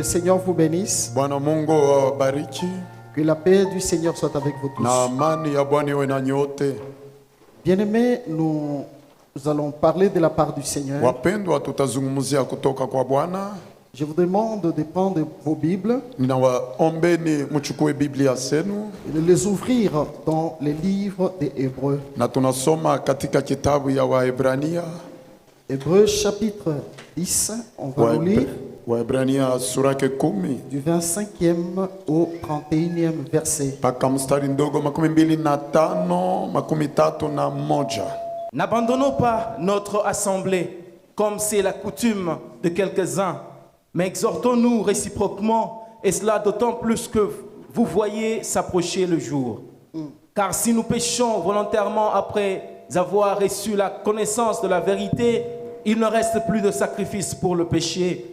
Seigneur vous bénisse. Bwana Mungu awabariki. Que la paix du Seigneur soit avec vous tous. Na amani ya Bwana iwe na nyote. Bien-aimés, nous allons parler de la part du Seigneur. Wapendwa, tutazungumzia kutoka kwa Bwana. Je vous demande de prendre vos Bibles Ninawaombeni mchukue Biblia zenu et de les ouvrir dans les livres des Hébreux. na tunasoma katika kitabu ya Waebrania. Hébreux chapitre 10, on va nous lire Waebrania sura yake 10 du 25e au 31e verset. mpaka mstari ndogo 25 31. N'abandonnons pas notre assemblée, comme c'est la coutume de quelques-uns, mais exhortons-nous réciproquement, et cela d'autant plus que vous voyez s'approcher le jour. Car si nous péchons volontairement après avoir reçu la connaissance de la vérité, il ne reste plus de sacrifice pour le péché,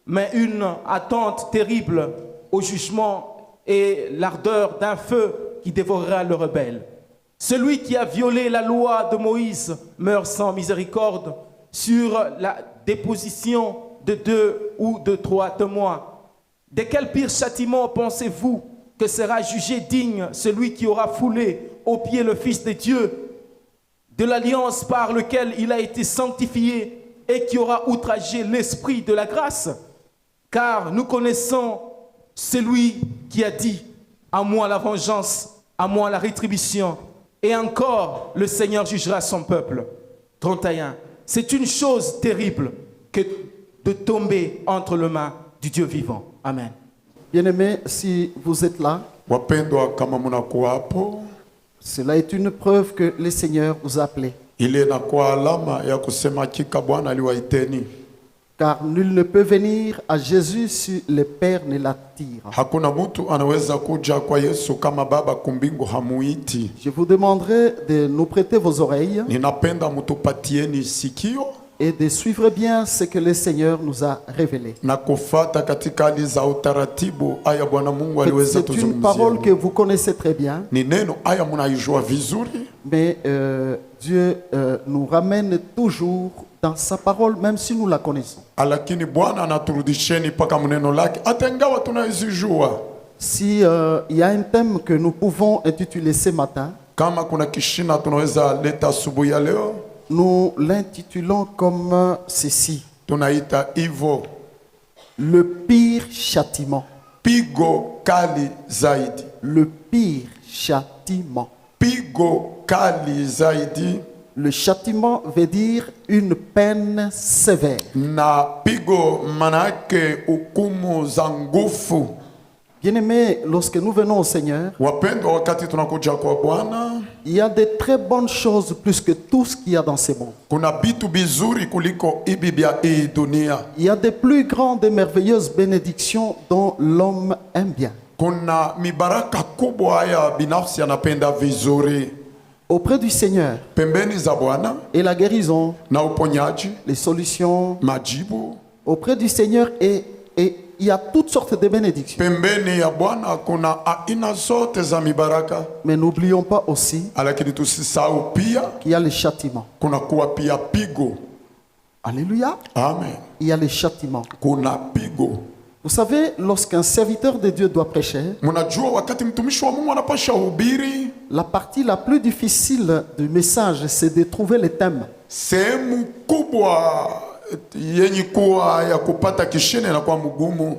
mais une attente terrible au jugement et l'ardeur d'un feu qui dévorera le rebelle. Celui qui a violé la loi de Moïse meurt sans miséricorde sur la déposition de 2 ou de 3 témoins. De quel pire châtiment pensez-vous que sera jugé digne celui qui aura foulé aux pieds le Fils de Dieu, de l'alliance par laquelle il a été sanctifié et qui aura outragé l'esprit de la grâce? Car nous connaissons celui qui a dit « À moi la vengeance, à moi la rétribution ». Et encore, le Seigneur jugera son peuple. 31. C'est une chose terrible que de tomber entre les mains du Dieu vivant. Amen. Bien-aimés, si vous êtes là, Wapendwa, kama munakuwa hapo, cela est une preuve que le Seigneur vous a appelé. ile inakuwa alama ya kusema hakika Bwana aliwaiteni. Car nul ne peut venir à Jésus si le Père ne l'attire. Hakuna mtu anaweza kuja kwa Yesu kama Baba kumbingu hamuiti. Je vous demanderai de nous prêter vos oreilles Ninapenda mutupatieni sikio et de suivre bien ce que le Seigneur nous a révélé. na kufata katika hali za utaratibu aya Bwana Mungu aliweza C'est une parole que tuzungumzia. vous connaissez très bien, Ni neno aya munaijua vizuri, mais Dieu nous ramène toujours dans sa parole, même si nous la connaissons. lakini Bwana anaturudisheni paka mneno lake hata ingawa tunaizijua. Si il y a un thème que nous pouvons intituler ce matin, Kama kuna kishina tunaweza leta asubuhi ya leo, nous l'intitulons comme ceci: tunaita hivyo le pire châtiment. pigo kali zaidi. Le pire châtiment. Pigo kali zaidi. Le châtiment veut dire une peine sévère. Na pigo manake hukumu za nguvu. Bien-aimés, lorsque nous venons au Seigneur, Wapendwa, wakati tunakuja kwa Bwana, il y a de très bonnes choses plus que tout ce qu'il y a dans ce monde. kuna vitu bizuri kuliko hivi vya hii dunia. Il y a de plus grandes et merveilleuses bénédictions dont l'homme aime bien. Kuna mibaraka kubwa ya binafsi anapenda vizuri. Auprès du Seigneur, Pembeni za Bwana et la guérison, na uponyaji, les solutions, majibu. auprès du Seigneur, et il y a toutes sortes de bénédictions. Pembeni ya Bwana kuna aina zote za mibaraka. Mais n'oublions pas aussi Lakini tusisahau pia qu'il y a les châtiments. kuna kuwa pia pigo. Alléluia. Amen. Il y a les châtiments. Kuna pigo. Vous savez, lorsqu'un serviteur de Dieu doit prêcher, Mnajua wakati mtumishi wa Mungu anapasha hubiri, la partie la plus difficile du message, c'est de trouver les thèmes. sehemu kubwa yenye kuwa ya kupata kishina na kwa mgumu,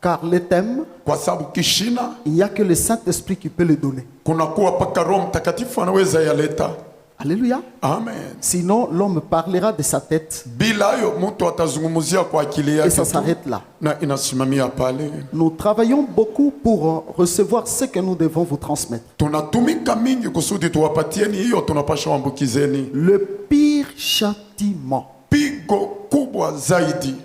Car les thèmes, kwa sababu kishina il n'y a que le Saint-Esprit qui peut les donner. kuna kuwa paka Roho Mtakatifu anaweza yaleta. Alléluia. Amen. Sinon, l'homme parlera de sa tête Bila hiyo mtu atazungumzia kwa akili et yake ça tu, s'arrête là. na inasimamia pale. Nous travaillons beaucoup pour recevoir ce que nous devons vous transmettre. Tunatumika mingi kusudi tuwapatieni hiyo tunapasha wambukizeni. Le pire châtiment. Pigo kubwa zaidi.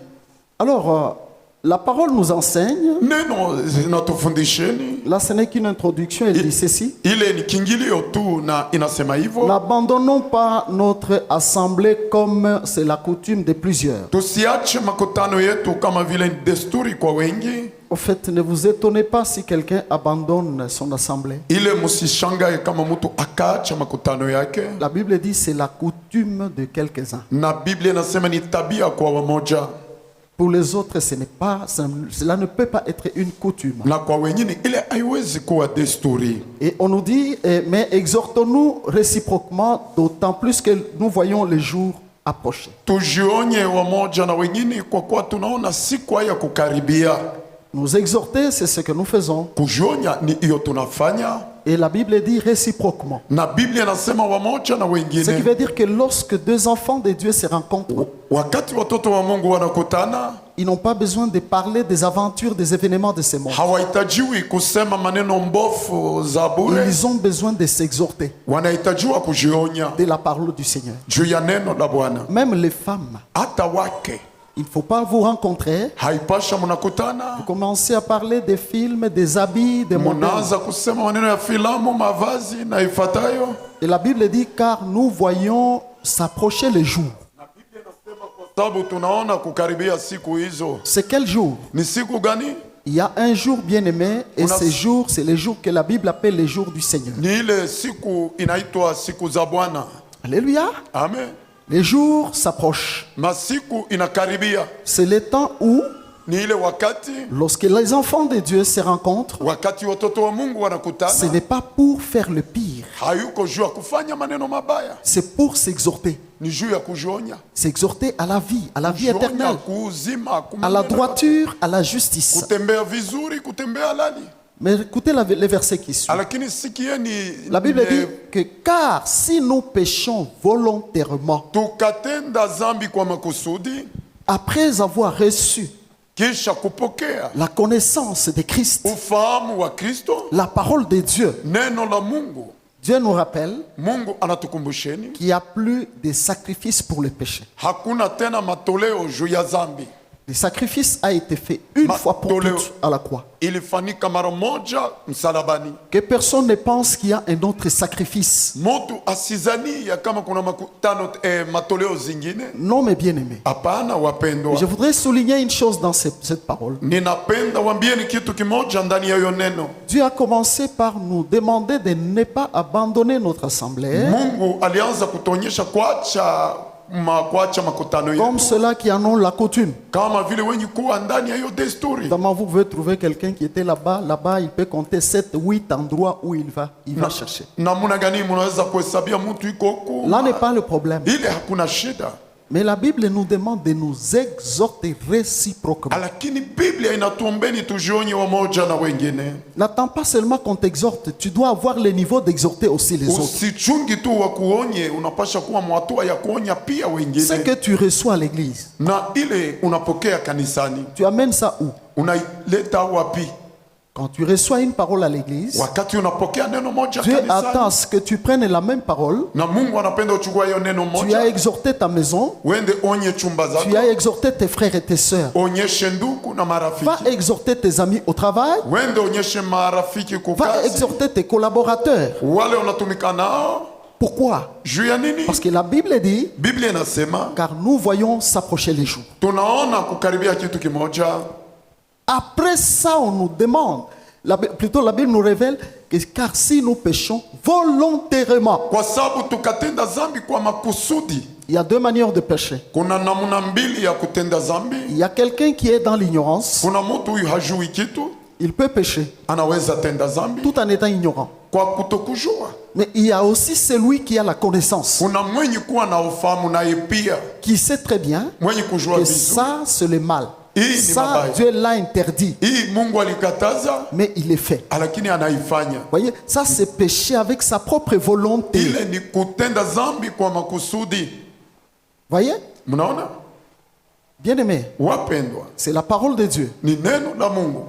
Alors, la parole nous enseigne. Neno zinatufundisheni. Là, ce n'est qu'une introduction. Elle dit ceci: Ile ni kingilio tu na inasema hivyo. n'abandonnons pas notre assemblée comme c'est la coutume de plusieurs. Tusiache makutano yetu kama vile ni desturi kwa wengi. Au fait, ne vous étonnez pas si quelqu'un abandonne son assemblée. Ile musishangae kama mtu akaacha makutano yake. La Bible dit c'est la coutume de quelques-uns. Na Biblia inasema ni tabia kwa wamoja. Pour les autres, cela ne peut pas être une coutume. na kwa wengine ile haiwezi kuwa desturi. Et on nous dit, mais exhortons-nous réciproquement, d'autant plus que nous voyons les jours approcher. Tujionye wamoja na wengine kwa kuwa tunaona siku haya kukaribia. Nous exhorter, c'est ce que nous faisons. Kujionya ni hiyo tunafanya, Et la Bible dit réciproquement. na Biblia inasema wamoja na Ce qui wengine. veut dire que lorsque deux enfants de Dieu se rencontrent, Wakati watoto wa Mungu wanakutana, ils n'ont pas besoin de parler des aventures, des événements de ce monde. hawahitajiwi kusema maneno mbofu za bure, Ils ont besoin de s'exhorter wanahitajiwa kujionya de la parole du Seigneur. juu ya neno la Bwana. Même les femmes, Hata wake il ne faut pas vous rencontrer, haipasha mnakutana commencer à parler des films, des habits, des modèles. munaanza kusema maneno ya filamu, mavazi na ifuatayo. Et la Bible dit, car nous voyons s'approcher les jours. Sababu tunaona kukaribia siku hizo. C'est quel jour? Ni siku gani? Il y a un jour bien-aimé, et On a- ces jours, c'est les jours que la Bible appelle les jours du Seigneur. Ni ile siku inaitwa siku za Bwana. Alléluia. Amen. Les jours s'approchent. Masiku inakaribia. C'est le temps où, Ni ile wakati, lorsque les enfants de Dieu se rencontrent, wakati watoto wa Mungu ce wanakutana, n'est pas pour faire le pire, hayuko juu ya kufanya maneno mabaya, c'est pour s'exhorter. ni juu ya kujionya. S'exhorter à la vie Kujionya éternelle, kuuzima, à la kumaneno, droiture, à la justice. kutembea vizuri, kutembea halali. Mais écoutez les versets qui suivent. Lakini sikieni, La Bible dit que car si nous péchons volontairement, tukatenda zambi kwa makusudi, après avoir reçu kisha kupokea la connaissance de Christ, ufahamu wa Kristo, la parole de Dieu, neno la Mungu, Dieu nous rappelle Mungu anatukumbusheni qu'il n'y a plus de sacrifice pour le péché. hakuna tena matoleo juu ya zambi. Le sacrifice a été fait une fois pour toutes à la croix. Ilifanyika mara moja msalabani. Que personne ne pense qu'il y a un autre sacrifice. Motu asizani ya kama kuna makutano matoleo zingine. Non, mes bien-aimés. Hapana wapendwa. Je voudrais souligner une chose dans cette parole. Ninapenda wambieni kitu kimoja ndani ya hiyo neno. Dieu a commencé par nous demander de ne pas abandonner notre assemblée, Mungu alianza kutuonyesha kuacha makutano comme yetu, ceux-là qui en ont la coutume. kama vile wenye kuwa ndani ya hiyo desturi. Évidemment, vous pouvez trouver quelqu'un qui était là-bas. Là-bas, il peut compter 7, 8 endroits où il va chercher. Namuna gani munaweza kuhesabia mtu iko huku? Là n'est pas le problème. Ile hakuna shida. Mais la Bible nous demande de nous exhorter réciproquement. Lakini Biblia inatuombeni tujionye wamoja na wengine. N'attends pas seulement qu'on t'exhorte, tu dois avoir le niveau d'exhorter aussi les autres. Usichungi tu wa kuonye, unapasha kuwa mwatua ya kuonya pia Ce wengine. que tu reçois à l'église, Na ile unapokea kanisani, tu amènes ça où? unaileta wapi? Quand tu reçois une parole à l'église, Wakati unapokea neno moja Dieu attend à kanisani, ce que tu prennes la même parole. na Mungu anapenda uchukua hiyo neno Tu as moja, exhorté ta maison, uende onye chumba tu zako, as exhorté tes frères et tes sœurs. onyeshe ndugu na Va marafiki, exhorter tes amis au travail, uende onyeshe marafiki va kukazi, exhorter tes collaborateurs. wale unatumika nao. Pourquoi? Juu ya nini? Parce que la Bible dit, Biblia inasema car nous voyons s'approcher les jours. tunaona kukaribia kitu kimoja. Après ça, on nous demande, plutôt la Bible nous révèle que car si nous péchons volontairement, Kwa sababu tukatenda zambi kwa makusudi, il y a deux manières de pécher. kuna namna mbili ya kutenda zambi. Il y a quelqu'un qui est dans l'ignorance, Kuna mtu huyu hajui kitu, il peut pécher anaweza tenda zambi tout en étant ignorant. kwa kutokujua. Mais il y a aussi celui qui a la connaissance, Kuna mwenye kuwa na ufahamu naye pia, qui sait très bien mwenye kujua que vizuri. ça, c'est le mal. Hii ni Ça, mabaya. Dieu l'a interdit, Hii Mungu alikataza, mais il est fait. lakini anaifanya. Voyez, ça c'est pécher avec sa propre volonté. Ile ni kutenda zambi kwa makusudi. Voyez, Mnaona bien aimé, wapendwa, c'est la parole de Dieu. ni neno la Mungu.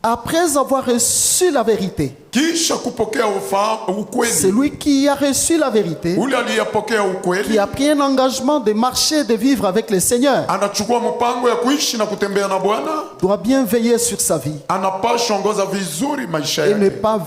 Après avoir reçu la vérité, Kisha kupokea ufahamu, ukweli, celui qui a reçu la vérité, ule aliyepokea qui ukweli a pris un engagement de marcher, de vivre avec le Seigneur, anachukua mpango ya kuishi na kutembea na Bwana, doit bien veiller sur sa vie anapasha ongoza vizuri maisha et ne yake pas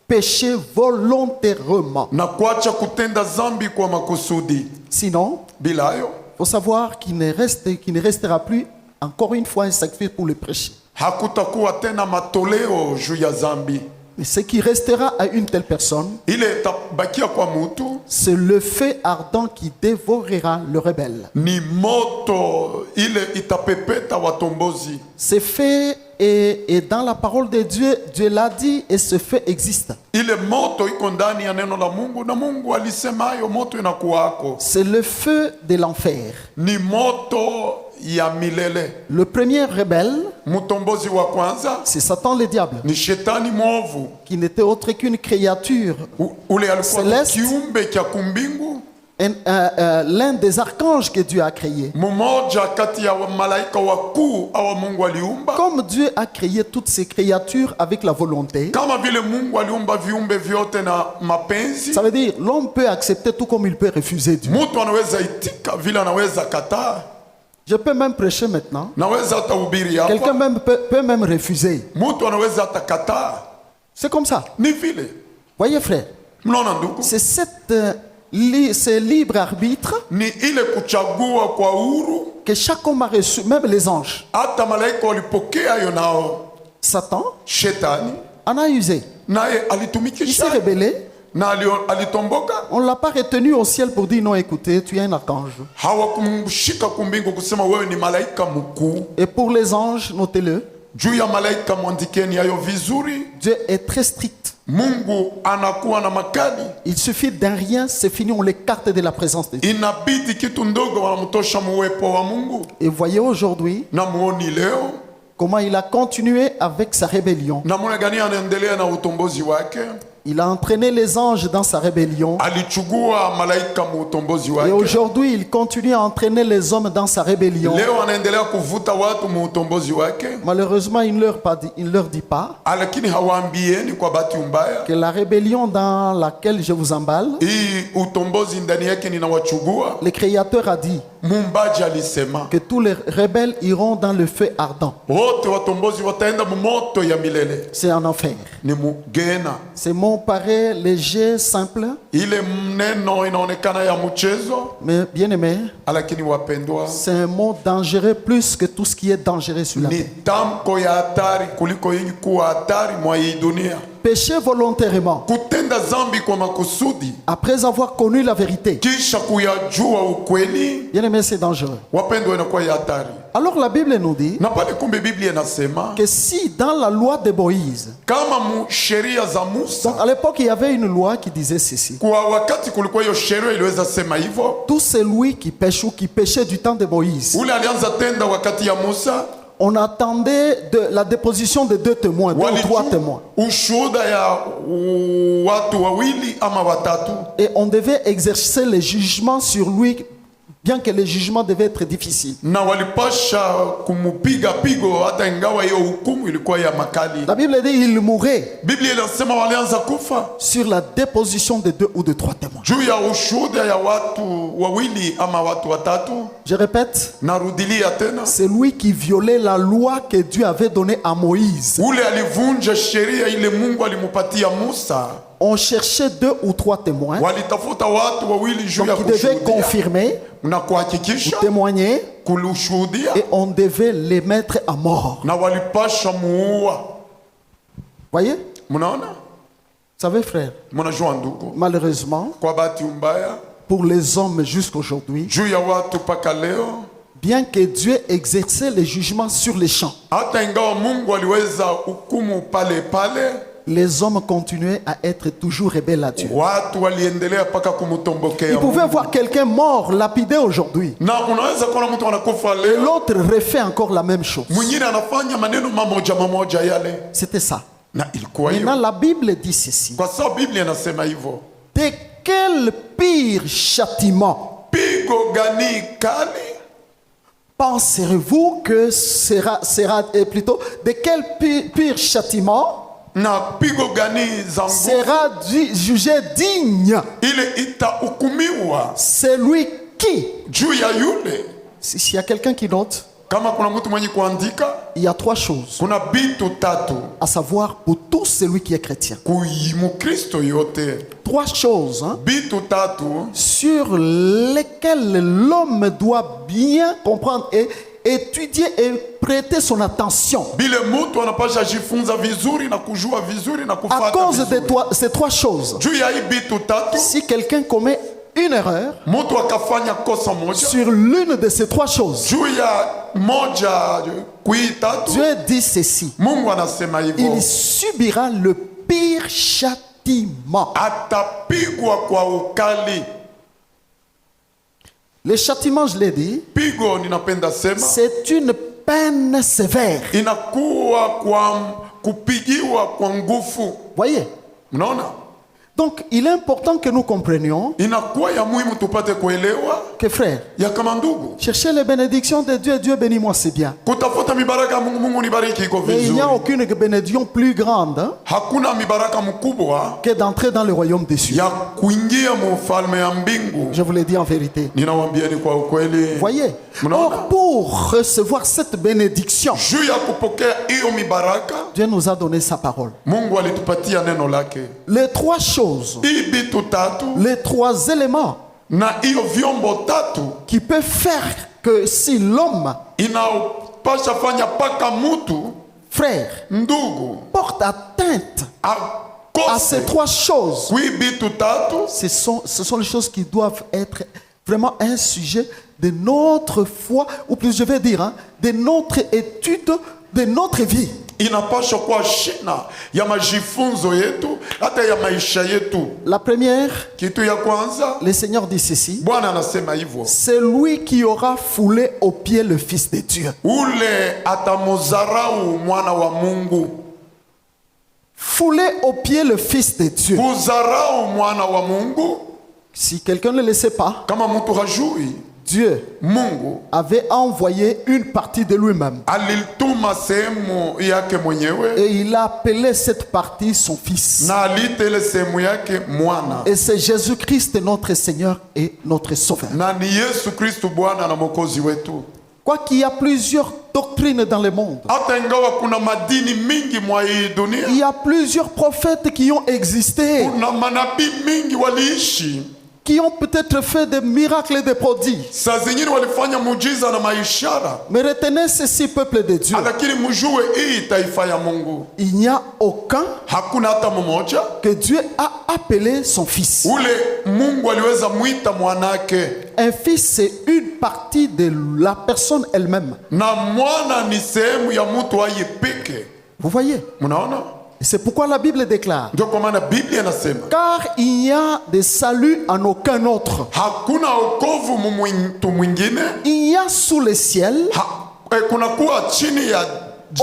pécher volontairement. na kuacha kutenda zambi kwa makusudi. Sinon, Bila hayo il faut savoir qu'il ne restera plus, encore une fois, un sacrifice pour le péché. hakutakuwa tena matoleo juu ya zambi. Mais ce qui restera à une telle personne, ile itabakia kwa mutu c'est le feu ardent qui dévorera le rebelle. ni moto ile itapepeta watombozi. Ce feu est dans la parole de Dieu. Dieu l'a dit et ce feu existe. Ile moto iko ndani ya neno la Mungu na Mungu alisema hayo moto inakuwako. C'est le feu de l'enfer. Ni moto ya milele. Le premier rebelle, Mtombozi wa kwanza c'est Satan le diable, ni shetani mwovu. qui n'était autre qu'une créature, Ule alikuwa Celeste. kiumbe cha kumbingu, l'un des archanges que Dieu a créé. mmoja kati ya malaika wakuu awa Mungu aliumba. Comme Dieu a créé toutes ces créatures avec la volonté, Kama vile Mungu aliumba viumbe vyote na mapenzi, ça veut dire l'homme peut accepter tout comme il peut refuser Dieu. mtu anaweza itika vile anaweza kataa. Je peux même prêcher maintenant. Naweza hata hubiri Quelqu'un hapa, même peut même refuser. mtu anaweza hata kataa. C'est comme ça. Ni vile Voyez frère, mnaona ndugu, c'est ce libre arbitre ni ile kuchagua kwa uhuru. que chaque homme a reçu, même les anges. Hata malaika walipokea hayo, nao Satan shetani en a usé. naye Il s'est alitumikisha rebellé. na alitomboka. On ne l'a pas retenu au ciel pour dire non, écoutez, tu es un archange. Hawakumshika kumbingu kusema wewe ni malaika mkuu. Et pour les anges, notez-le, Juu ya malaika mwandikeni hayo vizuri. Dieu est très strict. Mungu anakuwa na makali. Il suffit d'un rien, c'est fini, on l'écarte de la présence de Dieu. Inabidi kitu ndogo wanamtosha muwepo wa Mungu. Et voyez aujourd'hui Na muoni leo comment il a continué avec sa rébellion. namna gani anaendelea na utombozi wake. Il a entraîné les anges dans sa rébellion. Alichugua malaika mu utombozi Et wake. aujourd'hui, il continue à entraîner les hommes dans sa rébellion. Leo anaendelea kuvuta watu mu utombozi wake. Malheureusement, il ne leur dit pas Lakini hawaambieni kwa bahati mbaya, que la rébellion dans laquelle je vous emballe, hii utombozi ndani yake ninawachugua. le Créateur a dit Muumbaji alisema que tous les rebelles iront dans le feu ardent. wote watombozi wataenda mu moto ya milele, C'est en enfer. ni mugena. Ces mots paraissent légers, simples, Ile mneno inaonekana ya mchezo, mais bien aimé, lakini wapendwa, c'est un mot dangereux plus que tout ce qui est dangereux sur la ni terre. tamko ya hatari kuliko yenye kuwa hatari mwa hii dunia. Pécher volontairement, Kutenda zambi kwa makusudi après avoir connu la vérité, kisha kuyajua ukweli, bien aimé, c'est dangereux. wapendwa, inakuwa ya hatari. Alors la Bible nous dit Na pale kumbe Biblia inasema que si dans la loi de Moïse, kama mu sheria za Musa, donc à l'époque il y avait une loi qui disait ceci: kwa wakati kulikuwa hiyo sheria iliweza sema hivyo, tout celui qui pêche ou qui péchait du temps de Moïse, ule alianza tenda wakati ya Musa, on attendait la déposition de 2 témoins, 2 ou 3 témoins, ushuhuda ya watu wawili ama watatu, et on devait exercer le jugement sur lui, bien que le jugement devait être difficile. na walipasha kumupiga pigo hata ingawa hiyo hukumu ilikuwa ya makali. La Bible dit il mourrait Biblia inasema walianza kufa sur la déposition de 2 ou de 3 témoins. juu ya ushuhuda ya watu wawili ama watu watatu. Je répète, Narudilia tena, c'est lui qui violait la loi que Dieu avait donnée à Moïse. ule alivunja sheria ile Mungu alimupatia Musa. On cherchait 2 ou 3 témoins, Walitafuta watu wawili juu ya donc qui devaient kushuhudia confirmer, na kuhakikisha témoigner, kulushuhudia, et on devait les mettre à mort. na walipasha muua. Voyez? Mnaona, Vous savez frère, mnajua ndugu, malheureusement, kwa bahati mbaya pour les hommes jusqu'aujourd'hui, juu ya watu paka leo, bien que Dieu exerçait les jugements sur les champs, hata ingawa Mungu aliweza hukumu pale pale, les hommes continuaient à être toujours rebelles à Dieu. watu waliendelea paka kumutombokea Ils pouvaient Mungu. voir quelqu'un mort, lapidé aujourd'hui, Na unaweza kuona mtu anakufa et leo, l'autre refait encore la même chose. mwingine anafanya maneno mamoja yale, C'était ça. na ilikuwa Maintenant, hiyo. la Bible dit ceci: Kwa sababu Biblia inasema hivyo. de quel pire châtiment Pigo gani kali penserez-vous que plutôt, de quel pire châtiment na pigo gani za nguvu sera jugé digne ile itahukumiwa celui qui, juu ya yule. s'il y a quelqu'un qui note, Kama kuna mtu mwenye kuandika, il y a 3 choses, kuna bitu tatu à savoir pour tout celui qui est chrétien. Mukristo yote, 3 choses, hein, bitu tatu sur lesquelles l'homme doit bien comprendre et étudier et prêter son attention. Bile mtu anapasha jifunza vizuri na kujua vizuri na À kufuata cause de vizuri. ces trois choses, Juu ya hii bitu tatu, si quelqu'un commet une erreur mtu akafanya kosa moja sur l'une de ces trois choses, juu ya moja kui tatu, Dieu dit ceci: Mungu anasema hivyo, il subira le pire châtiment. atapigwa kwa ukali. Le châtiment, je l'ai dit, Pigo ninapenda sema c'est une peine sévère. inakuwa kwa kupigiwa kwa nguvu. Voyez? Mnaona, Donc, il est important que nous comprenions inakuwa ya muhimu tupate kuelewa que, frère, ya kama ndugu, chercher les bénédictions de Dieu, Dieu bénis-moi, c'est bien. kutafuta mibaraka ya Mungu. Mungu nibariki iko Mais il n'y a vizuri. aucune bénédiction plus grande hein, Hakuna mibaraka mkubwa que d'entrer dans le royaume des cieux. ya kuingia mu ufalme ya mbingu. Je vous l'ai dit en vérité. Ninawambieni kwa ukweli, Voyez? Mnaona? Or, pour recevoir cette bénédiction, juu ya kupokea hiyo mibaraka, Dieu nous a donné sa parole. Mungu alitupatia neno lake. Les trois choses, Hii bitu tatu les trois éléments na hiyo vyombo tatu qui peuvent faire que si l'homme, inaopasha fanya paka mutu frère, ndugu porte atteinte à ces akose trois choses, kui bitu tatu, ce sont les choses qui doivent être vraiment un sujet de notre foi, ou plus je vais dire, hein, de notre étude, de notre vie. inapasha kuwa shina ya majifunzo yetu hata ya maisha yetu. La première, Kitu ya kwanza, le Seigneur dit ceci: Bwana anasema hivyo, c'est lui qui aura foulé aux pieds le Fils de Dieu. ule atamuzarau mwana wa Mungu. Foulé aux pieds le Fils de Dieu. Kuzarau mwana wa Mungu, Si quelqu'un ne le sait pas, kama mtu hajui, Dieu Mungu avait envoyé une partie de lui-même alituma sehemu yake mwenyewe et il a appelé cette partie son Fils. na aliita ile sehemu yake mwana, Et c'est Jésus-Christ notre Seigneur et notre Sauveur. na ni Yesu Kristu Bwana na Mwokozi wetu. Quoi qu'il y a plusieurs doctrines dans le monde, Hata ingawa kuna madini mingi mwa hii dunia, il y a plusieurs prophètes qui ont existé, kuna manabii mingi waliishi, qui ont peut-être fait des miracles et des prodiges. saa zingine walifanya muujiza na maishara, Mais retenez ceci, peuple de Dieu, lakini mjue hii taifa ya Mungu il n'y a aucun hakuna hata mmoja que Dieu a appelé son Fils. ule Mungu aliweza mwita mwanake, Un fils, c'est une partie de la personne elle-même. na mwana ni sehemu ya mtu aye peke. Vous voyez? Mnaona, Et c'est pourquoi la Bible déclare: ndio kwa maana Biblia inasema car il n'y a de salut en aucun autre. hakuna wokovu mtu mwingine, Il n'y a sous le ciel kuna kuwa chini ya juu,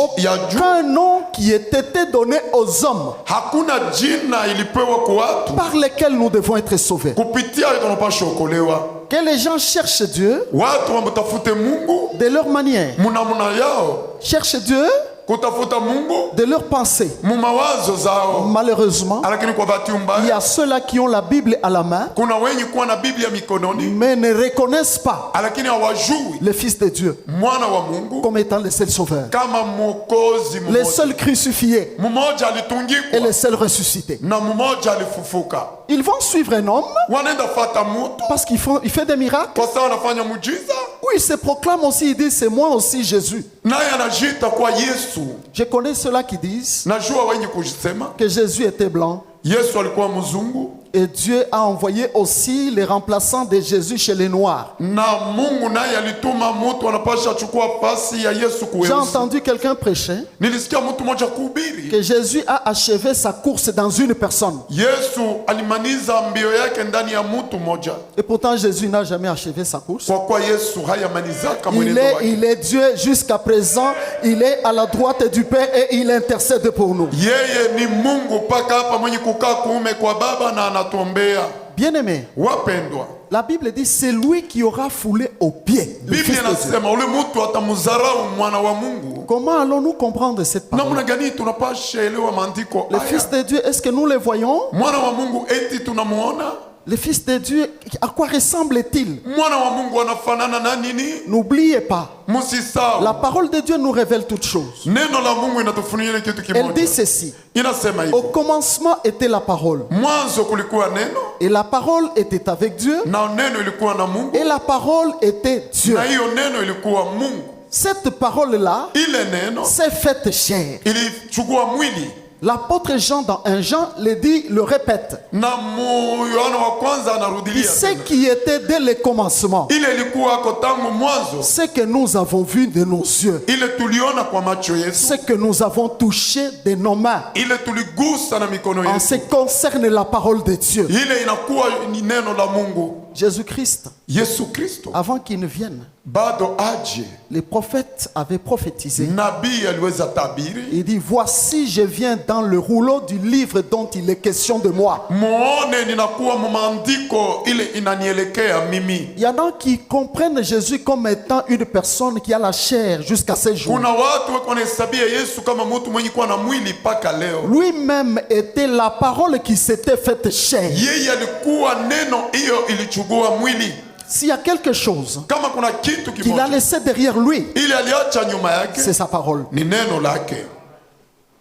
aucun nom qui ait été donné aux hommes hakuna jina ilipewa kwa watu par lesquels nous devons être sauvés. kupitia tunapasha okolewa. Que les gens cherchent Dieu Watu wamtafute Mungu de leur manière, munamuna yao, cherchent Dieu kutafuta Mungu de leur pensée. mumawazo zao, Malheureusement, lakini kwa bahati il y mbaya a ceux-là qui ont la Bible à la main, kuna wenye kuwa na Biblia mikononi, mais ne reconnaissent pas lakini hawajui le Fils de Dieu mwana wa Mungu comme étant le seul sauveur, kama mwokozi le mmoja. seul crucifié Mmoja et alitungikwa le seul ressuscité. na mmoja alifufuka. Ils vont suivre un homme Wanaenda fata mtu parce qu'il fait des miracles. kwa sababu anafanya muujiza, Oui, il se proclame aussi, il dit: c'est moi aussi Jésus. naye anajiita kwa Yesu. Je connais ceux-là qui disent Najua wenye kusema que Jésus était blanc Yesu alikuwa mzungu et Dieu a envoyé aussi les remplaçants de Jésus chez les Noirs. na Mungu naye alituma mtu anapasha chukua pasi ya Yesu J'ai kuweusi. entendu quelqu'un prêcher Nilisikia mtu mmoja kuhubiri que Jésus a achevé sa course dans une personne. Yesu alimaniza mbio yake ndani ya mtu mmoja, Et pourtant Jésus n'a jamais achevé sa course. kwa kuwa Yesu hayamanizaka mwenendo wake. Il est Dieu jusqu'à présent. Il est à la droite du Père et il intercède pour nous. Yeye ni Mungu mpaka hapa mwenye kukaa kuume kwa Baba na anatuombea. Bien-aimés, Wapendwa, la Bible dit: c'est lui qui aura foulé aux pieds le Fils Biblia de Dieu. inasema ule mtu atamudharau mwana wa Mungu. Comment allons-nous comprendre cette parole? Namna gani tunapasha elewa maandiko Le haya? Fils de Dieu, est-ce que nous le voyons? Mwana wa Mungu eti tunamuona? Le Fils de Dieu, à quoi ressemble-t-il? Mwana wa Mungu anafanana na nini? N'oubliez pas, Musisahau, la parole de Dieu nous révèle toutes choses. neno la Mungu inatufunulia kitu Elle dit kimoja. ceci: Inasema au hivi, commencement était la parole, mwanzo kulikuwa neno et la parole était avec Dieu, na neno ilikuwa na Mungu et la parole était Dieu. na hiyo neno ilikuwa Mungu. cette parole-là ile neno s'est faite chair. ilichukua mwili. L'apôtre Jean dans 1 Jean le répète. Na Yohana wa kwanza Puis anarudilia ce tena. qui était dès le commencement, Ile ilikuwa ako tangu mwanzo, ce que nous avons vu de nos yeux, ile tuliona kwa macho yetu, ce que nous avons touché de nos mains, ile tuligusa na mikono en ce yetu, qui concerne la parole de Dieu. ile inakuwa ni neno la Mungu. Jésus-Christ, Yesu Kristo avant qu'il ne vienne, bado aje, les prophètes avaient prophétisé. nabii aliweza tabiri, Il dit, voici je viens dans le rouleau du livre dont il est question de moi. muone ninakuwa mumaandiko ile inanielekea mimi. Il y en a qui comprennent Jésus comme étant une personne qui a la chair jusqu'à ces jours. Kuna watu wako wanahesabia Yesu kama mtu mwenye kuwa na mwili mpaka leo. Lui-même était la parole qui s'était faite chair. Yeye alikuwa neno hiyo ilichukua mwili. S'il y a quelque chose Kama kuna kitu qu'il a kimoja laissé derrière lui, ile aliacha nyuma yake c'est sa parole. ni neno lake.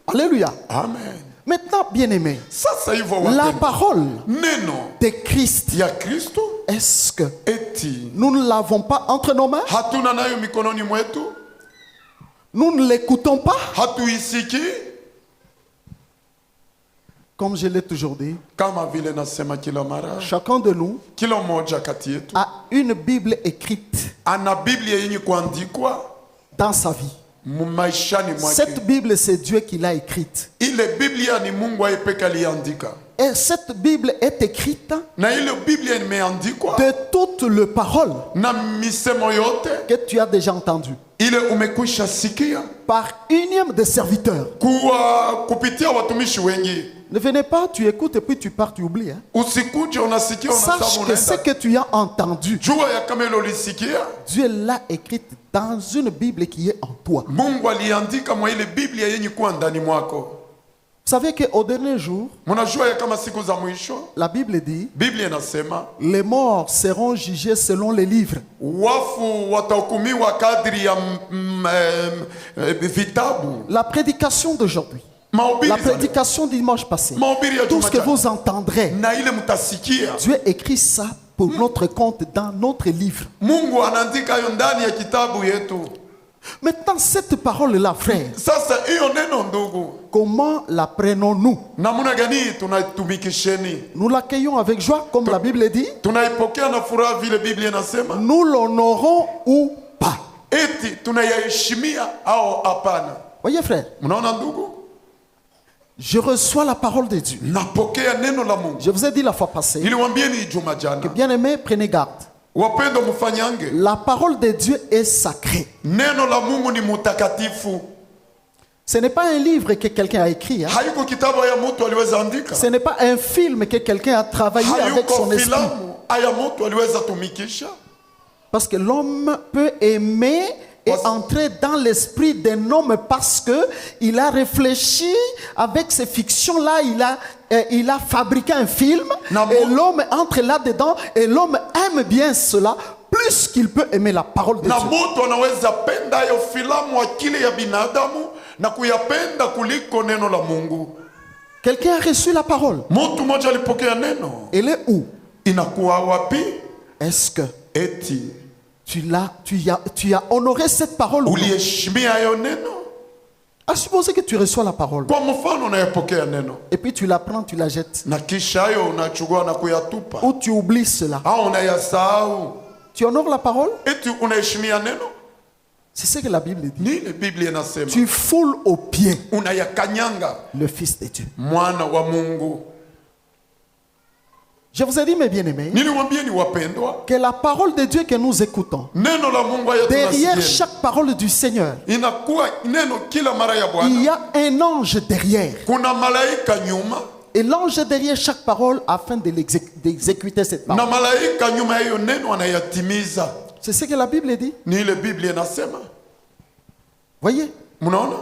Alléluia. Amen. Maintenant, bien-aimés, Sasa hivyo la wapendwa, parole neno de Christ, ya Kristo est-ce que eti nous ne l'avons pas entre nos mains? hatuna nayo mikononi mwetu, Nous ne l'écoutons pas? hatuisiki. Comme je l'ai toujours dit, Kama vile nasema kila mara, chacun de nous kila mmoja kati yetu a une Bible écrite ana Biblia yenye kuandikwa dans sa vie. maishani mwake. Cette Bible, c'est Dieu qui l'a écrite. Ile Biblia ni Mungu ayepeka aliandika, Et cette Bible est écrite na ile Biblia imeandikwa de toutes les paroles na misemo yote que tu as déjà entendues ile umekwisha sikia par unième des serviteurs. kupitia watumishi wengi. Ne venez pas, tu écoutes et puis tu pars, tu oublies. Hein. Usikuje unasikia Sache unasabu que ce unaenda. que tu as entendu, Jua ya kama ile ulisikia Dieu l'a écrite dans une Bible qui est en toi. Vous Mungu aliandika mwa ile Biblia yenye kuwa ndani mwako. savez qu'au dernier jour, Mnajua ya kama siku za mwisho la Bible dit, Biblia inasema les morts seront jugés selon les livres. wafu watahukumiwa kadri ya vitabu. La prédication d'aujourd'hui, Mahubiri la za leo. prédication du dimanche passé, Mahubiri ya tout ce que Jumapili. vous entendrez, Na ile mtasikia Dieu écrit ça pour notre compte dans notre livre. Mungu anaandika hayo ndani ya kitabu yetu. Maintenant, cette parole-là, frère, Sasa hiyo neno ndugu, comment la prenons-nous? namna gani tunaitumikisheni? Nous l'accueillons avec joie, comme la Bible dit. Tunaipokea na furaha vile Biblia inasema? Nous l'honorons ou pas. Eti tunayaheshimia au hapana? Voyez, frère, Mnaona ndugu, je reçois la parole de Dieu. napokea neno la Mungu. Je vous ai dit la fois passée, Niliwaambieni juma jana, bien-aimés, prenez garde. wapendo mfanyange, La parole de Dieu est sacrée. neno la Mungu ni mutakatifu. Ce n'est pas un livre que quelqu'un a écrit. Hein. Hayuko kitabu ya mtu aliweza andika, Ce n'est pas un film que quelqu'un a travaillé avec son hayuko esprit. filamu aya mtu aliweza tumikisha. Parce que l'homme peut aimer et entrer dans l'esprit d'un homme parce que il a réfléchi avec ces fictions-là, il a fabriqué un film et l'homme entre là-dedans et l'homme aime bien cela plus qu'il peut aimer la parole de Na Dieu. mtu anaweza penda hiyo filamu akili ya binadamu na kuyapenda kuliko neno la Mungu. Quelqu'un a reçu la parole. Mtu mmoja alipokea neno, Elle est où? inakuwa wapi? Est-ce que Eti tu as honoré cette parole ou non? uliheshimia hayo neno? À supposer que tu reçois la parole Kwa mfano unayepokea neno et puis tu la prends, tu la jettes. na kisha hayo unachukua na kuyatupa Ou tu oublies cela. au unayasahau, Tu honores la parole? eti unaheshimia neno? C'est ce que la Bible dit. Nini Biblia inasema? Tu foules aux pieds Unayakanyanga le Fils de Dieu. mwana wa Mungu. Je vous ai dit, mes bien-aimés, Niliwaambieni wapendwa, que la parole de Dieu que nous écoutons, neno la Mungu haya derrière tunasikia chaque parole du Seigneur, inakuwa neno kila mara ya il y Bwana. a un ange derrière. Kuna malaika nyuma Et l'ange derrière chaque parole afin d'exécuter cette na parole. malaika nyuma ya hiyo neno anayatimiza. C'est ce que la Bible dit. Ni ile Biblia inasema. Voyez, Mnaona?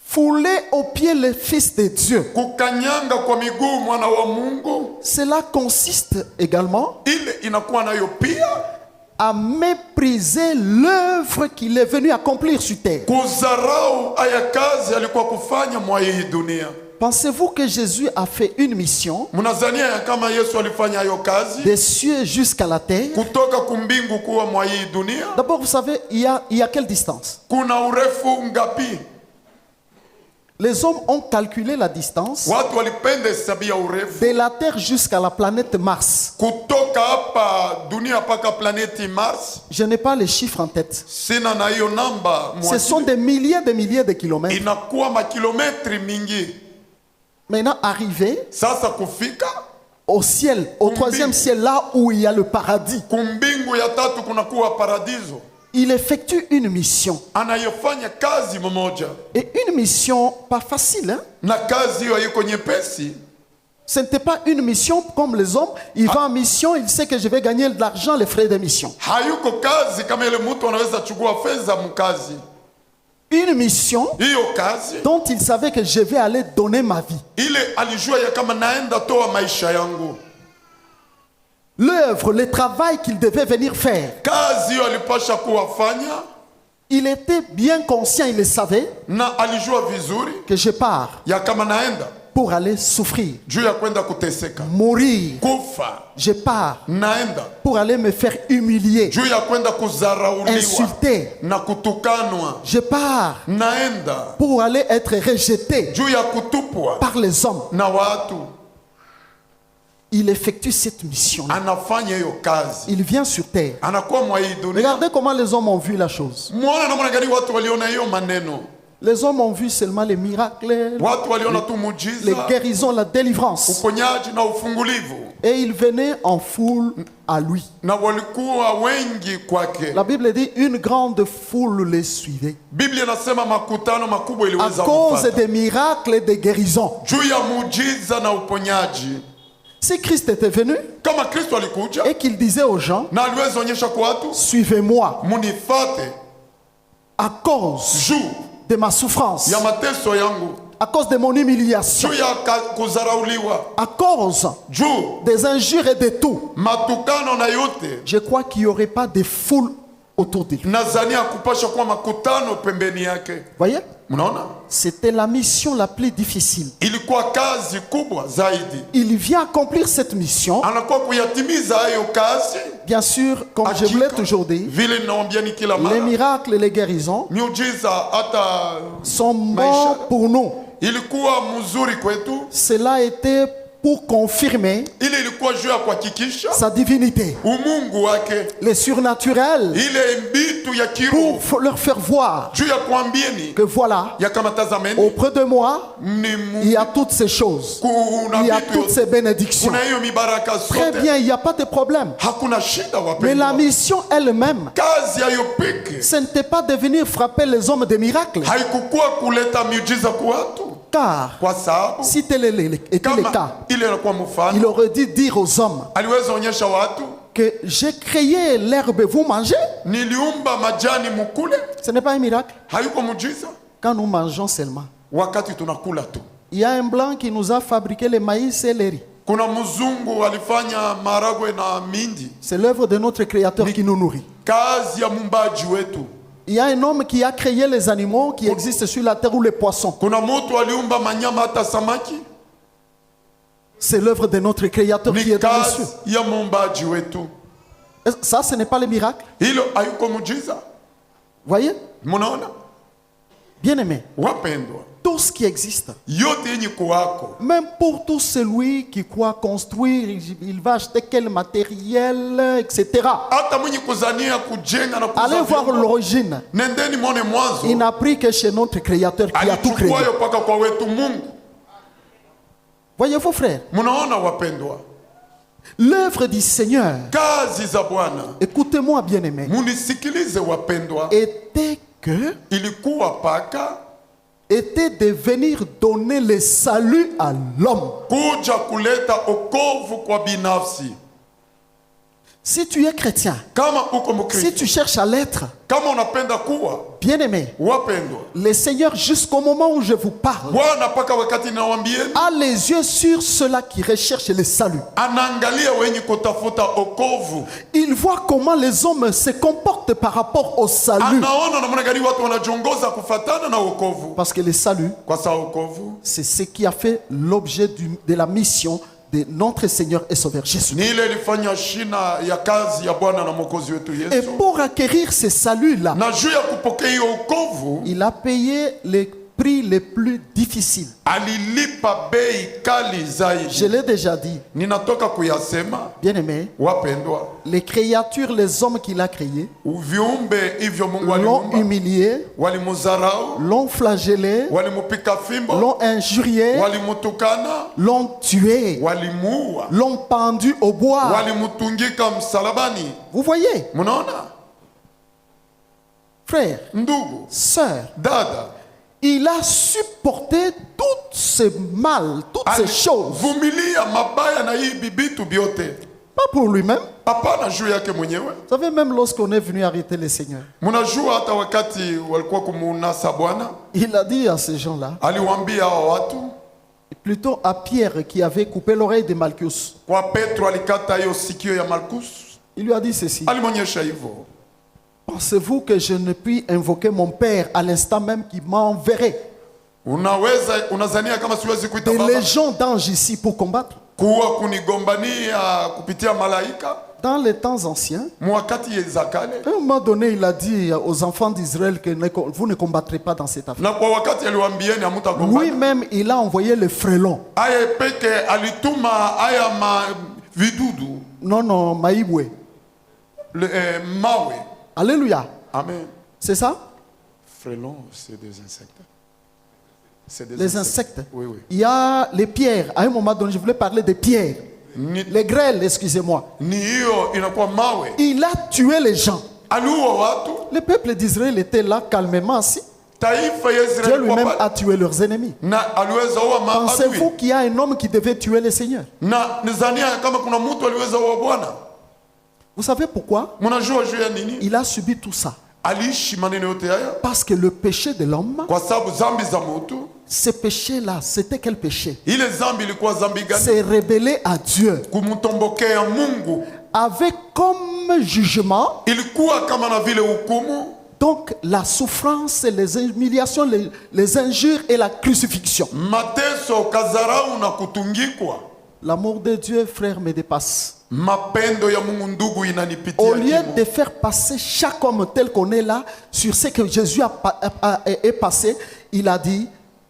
fouler aux pieds le Fils de Dieu. Kukanyanga kwa miguu mwana wa Mungu, Cela consiste également ile inakuwa nayo pia à mépriser l'œuvre qu'il est venu accomplir sur terre. kuzarau aya kazi alikuwa kufanya mwa hii dunia. Pensez-vous que Jésus a fait une mission Mnazania ya kama Yesu alifanya hiyo kazi des cieux jusqu'à la terre? kutoka kumbingu kuwa mwa hii dunia? D'abord, vous savez, il y a quelle distance? Kuna urefu ngapi? Les hommes ont calculé la distance Watu walipenda hesabia urefu de la terre jusqu'à la planète Mars. kutoka hapa dunia mpaka planeti Mars. Je n'ai pas les chiffres en tête. Sina na hiyo namba Ce sont des milliers de kilomètres. inakuwa makilometri mingi. Maintenant, arrivé Sasa kufika au ciel, au troisième ciel, là où il y a le paradis, kumbingu ya tatu kunakuwa paradiso. il effectue une mission. Anayofanya kazi mmoja, Et une mission pas facile. Hein? na kazi hiyo haiko nyepesi. Ce n'était pas une mission comme les hommes. Il va en mission, il sait que je vais gagner de l'argent, les frais de mission. Hayuko kazi kama ile mtu anaweza chukua fedha mkazi. Une mission Hiyo kazi dont il savait que je vais aller donner ma vie. ile alijua ya kama naenda toa maisha yangu. L'œuvre, le travail qu'il devait venir faire. Kazi hiyo alipasha kuwafanya, Il était bien conscient, il le savait, na alijua vizuri que je pars ya kama naenda pour aller souffrir, juu ya kwenda kuteseka, mourir. kufa. Je pars Naenda pour aller me faire humilier, juu ya kwenda kuzarauliwa insulter. na kutukanwa. Je pars Naenda pour aller être rejeté juu ya kutupwa par les hommes. na watu. Il effectue cette mission. Anafanya hiyo kazi, Il vient sur terre. anakuwa mwa hii dunia. Regardez comment les hommes ont vu la chose. Muona namna gani watu waliona hiyo maneno. Les hommes ont vu seulement les miracles, Watu waliona tu les muujiza, guérisons, la délivrance. uponyaji na ufungulivu, Et ils venaient en foule à lui. na walikuwa wengi kwake. La Bible dit une grande foule les suivait. Biblia inasema makutano makubwa À iliweza cause kupata des miracles et des guérisons. juu ya muujiza na uponyaji. Si Christ était venu Kama Kristo alikuja et qu'il disait aux gens, na aliweza onyesha kwa watu, suivez-moi, munifate à cause juu de ma souffrance, ya mateso yangu, à cause de mon humiliation, juu ya kuzarauliwa, à cause juu des injures et de tout, matukano na yote, je crois qu'il n'y aurait pas de foule autour de lui. nazania kupasha kuwa makutano pembeni yake. Voyez, Mnaona, c'était la mission la plus difficile. ilikuwa kazi kubwa zaidi. Il vient accomplir cette mission. Anakuwa kuyatimiza hayo kazi. Bien sûr, comme je vous l'ai toujours dit, Vile ninawaambieni kila les mara, miracles et les guérisons miujiza hata sont bons pour nous. ilikuwa mzuri kwetu. Cela était pour confirmer Ile ilikuwa juu ya kuhakikisha sa divinité, umungu wake, les surnaturels, ile mbitu ya kiroho pour leur faire voir juu ya kuambieni que voilà, ya kama tazameni, auprès de moi, ni il y a toutes ces choses. kuna Il y a vitu toutes yote. ces bénédictions. Kuna hiyo mibaraka Très zote, bien, il n'y a pas de problème. hakuna shida Mais la wapendwa. mission elle-même, Kazi hayo peke ce n'était pas de venir frapper les hommes de miracles. haikukuwa kuleta miujiza kwa watu, Car kwa sababu si tel était le cas, kama ile inakuwa il mfano, aurait dû dire aux hommes aliweza onyesha watu, que j'ai créé l'herbe, vous mangez. niliumba majani mukule. Ce n'est pas un miracle. Hayuko mujiza Quand nous mangeons seulement. wakati tunakula tu. Il y a un blanc qui nous a fabriqué le maïs et le riz. Kuna mzungu alifanya maragwe na mindi, C'est l'œuvre de notre Créateur qui nous nourrit. kazi ya mumbaji wetu. Il y a un homme qui a créé les animaux qui existent sur la terre ou les poissons. Kuna mtu aliumba manyama hata samaki, C'est l'œuvre de notre Créateur qui ni est dans les cieux. kazi ya mumbaji wetu. Ça, ce n'est pas le miracle. Hilo hayuko mujiza. Voyez, Munaona bien aimé, wapendwa, tout ce qui existe, yote yenye kuwako, même pour tout celui qui croit construire, il va acheter quel matériel, etc. hata mwenye kuzania kujenga na Allez kuza voir vyombo, l'origine. nendeni mwone mwanzo, Il n'a pris que chez notre Créateur qui a tout créé. alichukua yo paka kwa wetu Mungu. Voyez-vous, frères, Munaona wapendwa, l'œuvre du Seigneur, kazi za Bwana, écoutez-moi bien aimé, munisikilize wapendwa, était que ilikuwa paka était de venir donner le salut à l'homme. kuja kuleta okovu kwa binafsi. Si tu es chrétien, kama uko si mkristo, tu cherches à l'être, kama unapenda kuwa bien-aimé, wapendwa, le Seigneur, jusqu'au moment où je vous parle, Bwana mpaka wakati nawambieni a les yeux sur ceux-là qui recherchent le salut. anaangalia wenye kutafuta okovu. Il voit comment les hommes se comportent par rapport au salut. Anaona namna gani watu wanajongoza kufatana na okovu, Parce que le salut, kwa sababu okovu c'est ce qui a fait l'objet de la mission de notre Seigneur et Sauveur Jésus. ni ile ilifanya shina ya kazi ya Bwana na Mwokozi wetu Et Yesu. pour acquérir ce salut-là, Na juu ya kupokea hiyo okovu il a payé les prix les plus difficiles. alilipa bei kali Je zaidi. l'ai déjà dit, Ninatoka kuyasema bien-aimés, wapendwa, les créatures, les hommes qu'il a créés, viumbe hivyo Mungu l'ont aliumba, humilié, walimudharau, l'ont flagellé, walimupika fimbo, l'ont injurié, walimutukana, l'ont tué, walimuua, l'ont pendu au bois. walimutungika msalabani. Vous voyez, Mnaona frères, ndugu, sœurs, dada, il a supporté toutes ces mal, toutes ces choses. alivumilia mabaya na hii bibitu vyote, Pas pour lui-même. hapana juu yake mwenyewe. Vous savez, même lorsqu'on est venu arrêter le Seigneur, Mnajua hata wakati walikuwa kumunasa Bwana, il a dit à ces gens-là, aliwaambia hao watu, plutôt à Pierre qui avait coupé l'oreille de Malchus, kwa Petro alikata hiyo sikio ya Malkus, il lui a dit ceci: alimwonyesha hivyo. pensez-vous que je ne puis invoquer mon Père à l'instant même qui m'enverrait Unazania kama siwezi kuita des baba légions d'anges ici pour combattre? kuwa kunigombania kupitia malaika Dans les temps anciens, mwakati za kale, à un moment donné, il a dit aux enfants d'Israël que vous ne combattrez pas dans cette affaire. na kwa wakati aliwaambieni hamutagombana. Lui-même, il a envoyé le frelon. Aya peke alituma aya vidudu Non, non, Maïboué. mawe. Alléluia. Amen. C'est ça? Frelons, c'est des insectes. C'est des Les insectes. Oui, oui. Il y a les pierres. À un moment donné, je voulais parler des pierres. Ni, Les grêles, excusez-moi. ni hiyo inakuwa mawe. Il a tué les gens. Aliua watu. Le peuple d'Israël était là calmement assis. Taifa ya Dieu Israeli lui-même kwa a tué leurs ennemis. na aliweza ua maadui. Pensez-vous qu'il y a un homme qui devait tuer le Seigneur? Na nizania kama kuna mtu aliweza ua Bwana. Vous savez pourquoi? Mnajua juu ya nini? Il a subi tout ça. Aliishi maneno yote haya Parce que le péché de l'homme, kwa sababu zambi za mtu. ce péché-là, c'était quel péché? Ile zambi ilikuwa zambi gani? C'est rebeller à Dieu. Kumtombokea Mungu. Avec comme jugement, Ilikuwa kama na vile hukumu, donc la souffrance, les humiliations, les injures et la crucifixion. mateso, kazarau na kutungikwa. L'amour de Dieu, frère, me dépasse. Mapendo ya Mungu ndugu inanipitia Au lieu kimo. de faire passer chaque homme tel qu'on est là sur ce que Jésus est passé, il a dit,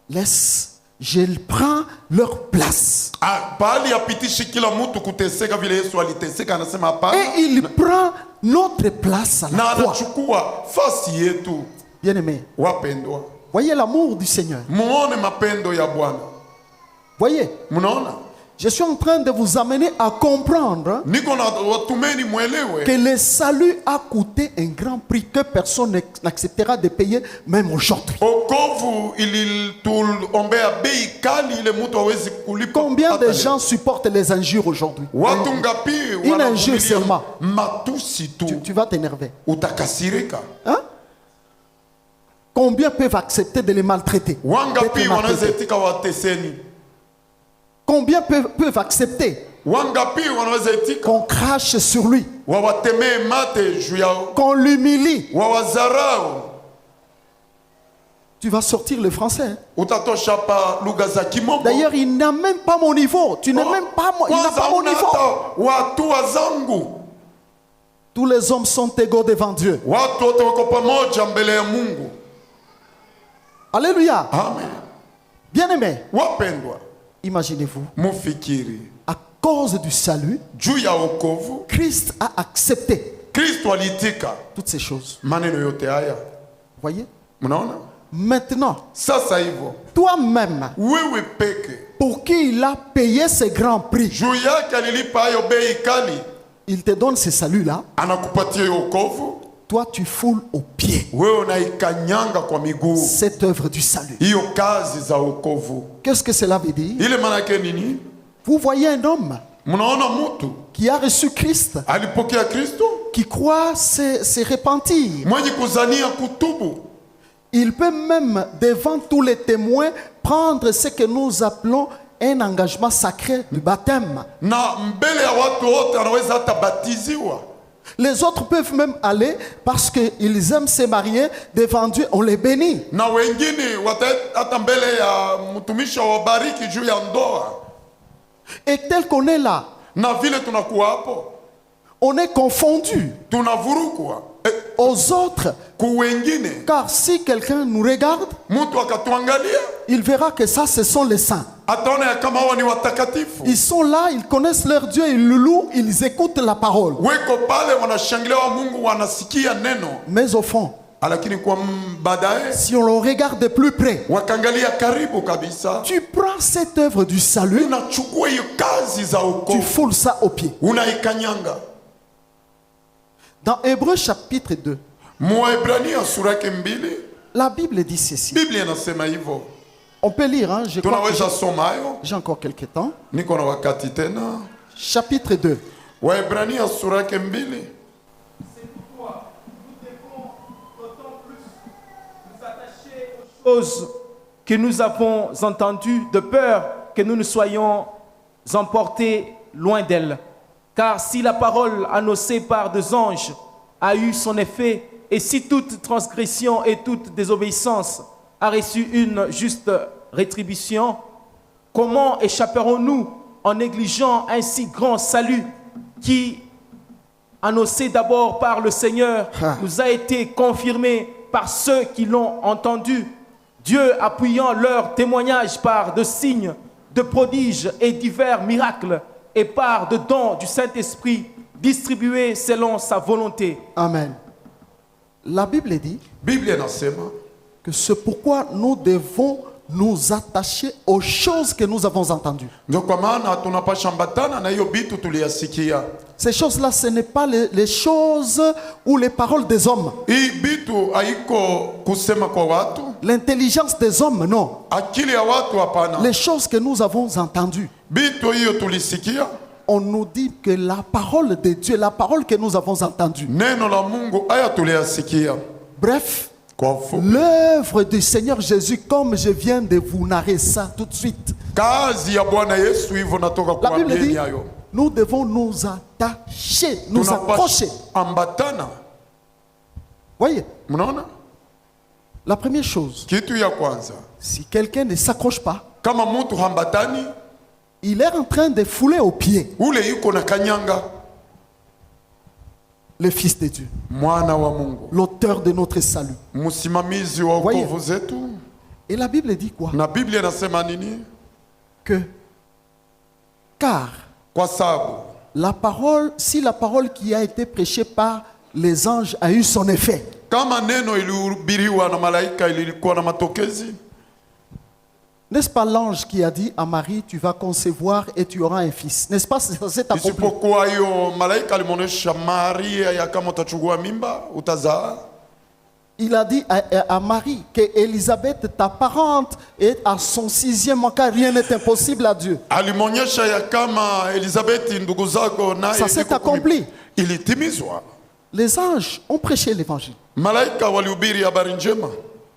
laisse, je prends leur place. Pahali apitishi kila mtu kuteseka vile Yesu aliteseka, anasema hapana. Et il prend notre place à Na la croix. anachukua fasi yetu. Bien-aimé, Wapendwa, voyez l'amour du Seigneur. muone mapendo ya Bwana. Voyez, Mnaona? je suis en train de vous amener à comprendre Niko na watumeni mwelewe que le salut a coûté un grand prix que personne n'acceptera de payer, même aujourd'hui. okovu ilituombea bei kali ile mtu hawezi kulipa. Combien de hata gens supportent les injures aujourd'hui? watu ngapi Une wanavumilia injure seulement. matusi tu, Tu vas t'énerver. utakasirika. Hein? Combien peuvent accepter de les maltraiter? Wangapi D'être wanaweza maltraités? itika wateseni? Combien peuvent accepter Wangapi wanaweza itika qu'on crache sur lui, wawatemee mate juu yao, qu'on l'humilie? wawazarau? Tu vas sortir le français. Hein? Utatosha pa lugha za kimombo. D'ailleurs, il n'a même pas mon niveau. Tu n'es même pas il n'a Kwanza pas mon una niveau. hata watu wazangu. Tous les hommes sont égaux devant Dieu. Watu wote wako pamoja mbele ya Mungu. Alléluia. Amen. Bien-aimés, Wapendwa, imaginez-vous, mufikiri à cause du salut, juu ya wokovu, Christ a accepté Kristo aliitika toutes ces choses. maneno yote haya. Voyez? Mnaona? Maintenant, Sasa hivyo toi-même, wewe peke pour qui il a payé ce grand prix, juu yake alilipa hayo bei kali, il te donne ce salut-là, anakupatia hiyo wokovu, toi tu foules aux pieds wewe unaikanyanga kwa miguu cette œuvre du salut. hiyo kazi za wokovu. Qu'est-ce que cela veut dire? Ile maana yake nini? Vous voyez un homme, Mnaona mtu qui a reçu Christ, alipokea Kristo, qui croit se repentir. mwenye kuzania kutubu, Il peut même, devant tous les témoins, prendre ce que nous appelons un engagement sacré du baptême. na mbele ya watu wote anaweza hata batiziwa. Les autres peuvent même aller parce qu'ils aiment se marier. Devant Dieu, on les bénit. Na wengine hata mbele ya mtumishi wabariki juu ya ndoa. Et tel qu'on est là, Na vile tunakuwa hapo, on est confondu tunavurukwa aux autres. ku wengine. Car si quelqu'un nous regarde, Mtu akatuangalia il verra que ça, ce sont les saints. ataona ya kama hawa ni watakatifu. Ils sont là, ils connaissent leur Dieu, ils le louent, ils écoutent la parole. Weko pale wanashangilia wa Mungu, wanasikia neno, Mais au fond, lakini kwa baadaye si on le regarde de plus près, wakaangalia karibu kabisa, tu prends cette œuvre du salut, unachukua hiyo kazi za tu wokovu foules ça aux pieds. unaikanyanga. Dans Hébreux chapitre 2, Mwaebrania sura yake 2, la Bible dit ceci. Biblia inasema hivyo. On peut lire, hein? Je crois que Tunaweza soma hayo, j'ai encore quelques temps. niko na wakati tena. Chapitre 2. Waebrania sura yake 2. Choses que nous avons entendues, de peur que nous ne soyons emportés loin d'elle. Car si la parole annoncée par des anges a eu son effet, et si toute transgression et toute désobéissance a reçu une juste rétribution, comment échapperons-nous en négligeant un si grand salut qui, annoncé d'abord par le Seigneur, nous a été confirmé par ceux qui l'ont entendu, Dieu appuyant leur témoignage par de signes, de prodiges et divers miracles, et par de dons du Saint-Esprit distribués selon sa volonté. Amen. La Bible dit Biblia inasema que c'est pourquoi nous devons nous attacher aux choses que nous avons entendues. ndio kwa maana tunapasha ambatana na hiyo bitu tuliyasikia. Ces choses-là, ce n'est pas les choses ou les paroles des hommes. Hii bitu haiko kusema kwa watu, L'intelligence des hommes, non. akili ya watu hapana. Les choses que nous avons entendues. Bitu hiyo tulisikia, On nous dit que la parole de Dieu, la parole que nous avons entendue. neno la Mungu haya tuliyasikia. Bref, Kwa ufupi, l'œuvre du Seigneur Jésus, comme je viens de vous narrer ça tout de suite. kazi ya Bwana Yesu hivyo natoka La Bible kuambieni dit, hayo. nous devons nous attacher, nous accrocher. ambatana. Voyez, Mnaona? la première chose, Kitu ya kwanza, si quelqu'un ne s'accroche pas, kama mtu hambatani, il est en train de fouler aux pieds ule yuko na kanyanga le Fils de Dieu, mwana wa Mungu, l'auteur de notre salut. msimamizi wa Voyez. wokovu zetu. Et la Bible dit quoi? Na Biblia inasema nini? Car Kwa sababu la parole, si la parole qui a été prêchée par les anges a eu son effet, kama neno ilihubiriwa na malaika ilikuwa na matokezi, n'est-ce pas l'ange qui a dit à Marie, tu vas concevoir et tu auras un fils? N'est-ce pas? C'est accompli. isipokuwa hiyo malaika alimwonyesha Maria ya kama utachukua mimba utazaa. Il a dit à Marie que Élisabeth, ta parente, est à son 6e mois, car rien n'est impossible à Dieu. Alimwonyesha ya kama Elizabeth ndugu zako naye Ça s'est iko accompli. ilitimizwa. Les anges ont prêché l'évangile. Malaika walihubiri habari njema.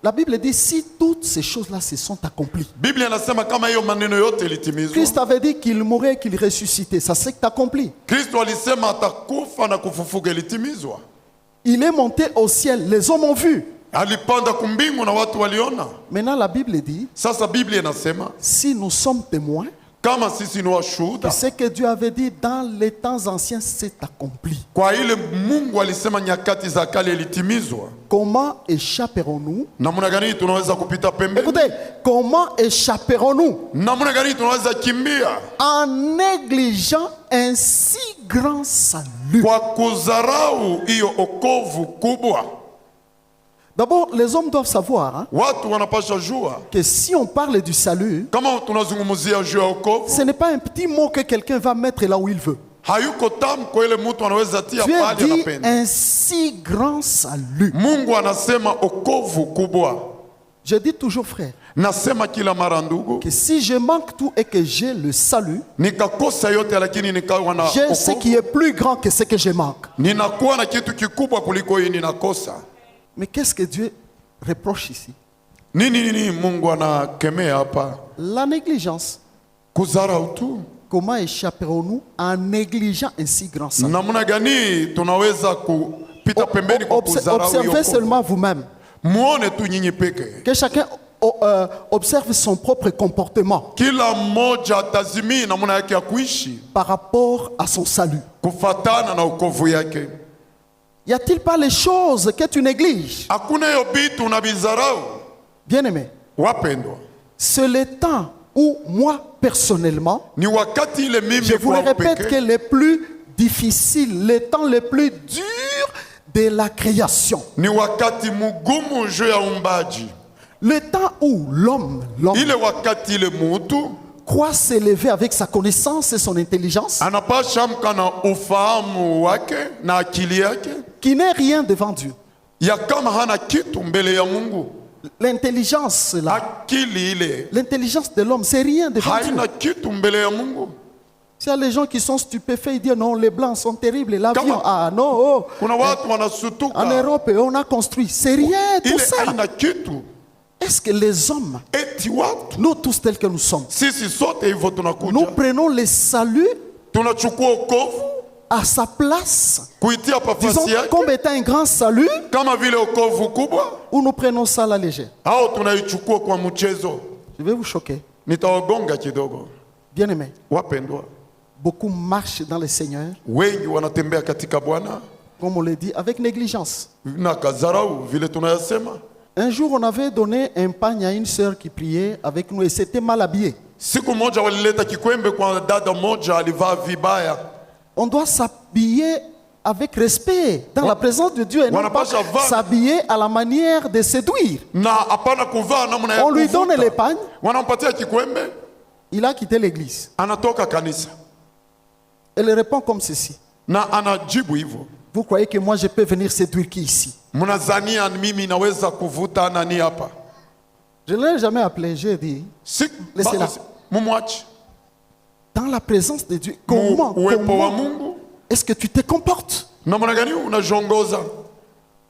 La Bible dit, si toutes ces choses-là se sont accomplies. Biblia inasema kama hiyo maneno yote ilitimizwa. Christ avait dit qu'il mourrait, qu'il ressuscitait. Ça s'est accompli. Kristo alisema atakufa na kufufuka, ilitimizwa. Il est monté au ciel. Les hommes ont vu. Alipanda kumbingu na watu waliona. Maintenant, la Bible dit, Sasa Biblia inasema si nous sommes témoins, kama sisi ni washuhuda, ce que Dieu avait dit dans les temps anciens s'est accompli. kwa ile Mungu alisema nyakati za kale ilitimizwa. Comment échapperons-nous? Namna gani tunaweza kupita pembeni? Écoutez, comment échapperons-nous Namna gani tunaweza kimbia en négligeant un si grand salut? kwa kudharau hiyo okovu kubwa? D'abord, les hommes doivent savoir hein, Watu wanapasha jua que si on parle du salut, kama tunazungumzia juu ya okovu, ce n'est pas un petit mot que quelqu'un va mettre là où il veut. hayuko tamko ile mtu anaweza tia Dieu pale dit anapenda. un si grand salut. Mungu anasema okovu kubwa. Je dis toujours, frère, nasema kila mara ndugu, que si je manque tout et que j'ai le salut, nikakosa yote lakini nikawa na j'ai ce qui est plus grand que ce que je manque. ninakuwa na kitu kikubwa kuliko hii ninakosa. Mais qu'est-ce que Dieu reproche ici? Nini Mungu anakemea hapa? La négligence. Kudharau tu. Comment échapperons-nous en négligeant un si grand salut? Namna gani tunaweza kupita pembeni kwa kudharau hiyo? Observez seulement vous-même. Muone tu nyinyi peke. Que chacun observe son propre comportement Kila mmoja atazimii namna yake ya kuishi par rapport à son salut. kufatana na wokovu yake. Y a-t-il pas les choses que tu négliges? Hakuna hiyo vitu unavizarau. Bien-aimé, Wapendwa, c'est le temps où moi, personnellement, ni wakati ile mimi je vous le kwa répète que peke le plus difficile, le temps le plus dur de la création, ni wakati mugumu juu ya umbaji. le temps où l'homme Ile wakati ile mutu croit s'élever avec sa connaissance et son intelligence, anapasha amka na ufahamu wake na akili yake qui n'est rien devant Dieu. ya kama hana kitu mbele ya Mungu. L'intelligence, là, Akili ile l'intelligence de l'homme, c'est rien devant Dieu. haina kitu mbele ya Mungu. Il y a les gens qui sont stupéfaits, ils disent non, les blancs sont terribles, l'avion, Kama- ah non, oh. Kuna watu En wanasutuka Europe, on a construit. C'est rien, tout ile ça. haina kitu. Est-ce que les hommes, Eti watu nous tous tels que nous sommes, sisi sote hivyo nous tunakuja prenons le salut tunachukua wokovu à sa place, kuitia disons pafasi yake comme étant un grand salut, kama vile wokovu kubwa, ou nous prenons ça à la légère? au tunaichukua kwa mchezo? Je vais vous choquer. Nitawagonga kidogo. Bien aimé, Wapendwa, beaucoup marchent dans le Seigneur, wengi wanatembea katika Bwana comme on le dit, avec négligence. na kazarau vile tunayasema. Un jour, on avait donné un pagne à une sœur qui priait avec nous et c'était mal habillé. Siku moja walileta kikwembe kwa dada moja alivaa vibaya. On doit s'habiller avec respect dans la présence de Dieu et non pas Wanapasha vaa- s'habiller à la manière de séduire. Na hapana kuvaa namna ya On lui donne kuvuta. l'épargne, Wanampatia kikwembe, il a quitté l'église. anatoka kanisa Elle répond comme ceci. na anajibu hivyo. Vous croyez que moi je peux venir séduire qui ici? Mnazania mimi naweza kuvuta nani hapa? Je ne l'ai jamais appelé, j'ai dit, Laissez-la. Mumwache. dans la présence de Dieu, comment Uwepo wa Mungu. est-ce que tu te comportes? Namna gani unajongoza?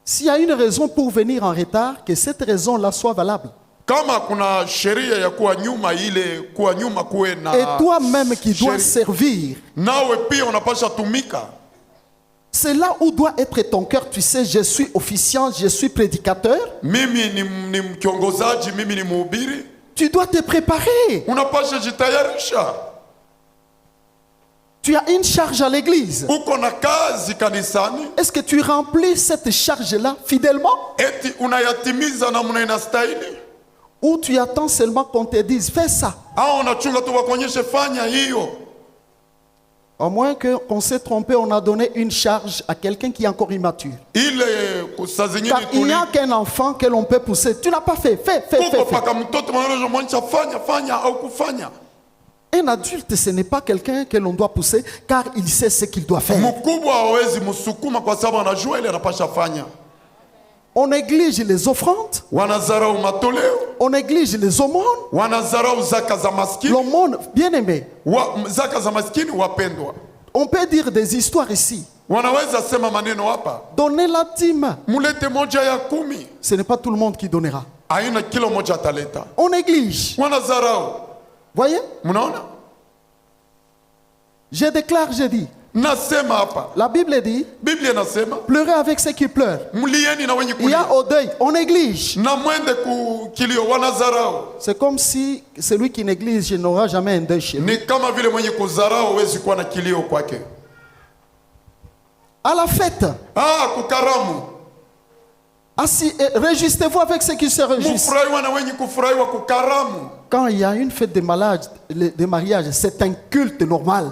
S'il y a une raison pour venir en retard, que cette raison-là soit valable. Kama kuna sheria ya kuwa nyuma, ile kuwa nyuma kuwe na Et toi-même qui dois sheria. servir, Nawe pia unapasha tumika. c'est là où doit être ton cœur. Tu sais, je suis officiant, je suis prédicateur. Mimi ni mkiongozaji, mimi ni mhubiri. Tu dois te préparer. Unapasha jitayarisha. Tu as une charge à l'église. Uko na kazi kanisani, Est-ce que tu remplis cette charge-là fidèlement? eti unayatimiza namna inastahili, Ou tu attends seulement qu'on te dise, fais ça? au unachunga tu wakuonyeshe fanya hiyo? Au moins qu'on s'est trompé, on a donné une charge à quelqu'un qui est encore immature. Ile saa zingine Car il n'y a qu'un enfant que l'on peut pousser. Tu n'as pas fait, fais. kuko paka mtoto mwanaweza mwonyesha fanya au kufanya. Un adulte, ce n'est pas quelqu'un que l'on doit pousser, car il sait ce qu'il doit faire. Mkubwa hawezi msukuma kwa sababu anajua ile anapasha fanya. On néglige les offrandes, Wanazarau matoleo, on néglige les aumônes. wanazarau zaka za maskini. L'aumône, bien aimé, Zaka za maskini wapendwa. on peut dire des histoires ici. Wanaweza sema maneno hapa. Donnez la dîme. Mulete moja ya 10. Ce n'est pas tout le monde qui donnera. Aina kilo moja ataleta. On néglige. Wanazarau. Voyez? Mnaona? Je déclare, je dis. Nasema hapa. La Bible dit, Biblia inasema pleurez avec ceux qui pleurent. mlieni na wenye Il y a kulia. au deuil, on néglige. Na mwende kilio, wanazarau. C'est comme si celui qui néglige n'aura jamais un deuil chez lui. Ni kama vile mwenye kuzarau hawezi kuwa na kilio kwake. À la fête, Kukaramu. réjouissez-vous avec ceux qui se réjouissent. Mufurahiwa na wenye kufurahiwa kukaramu. Quand il y a une fête de mariage, c'est un culte normal.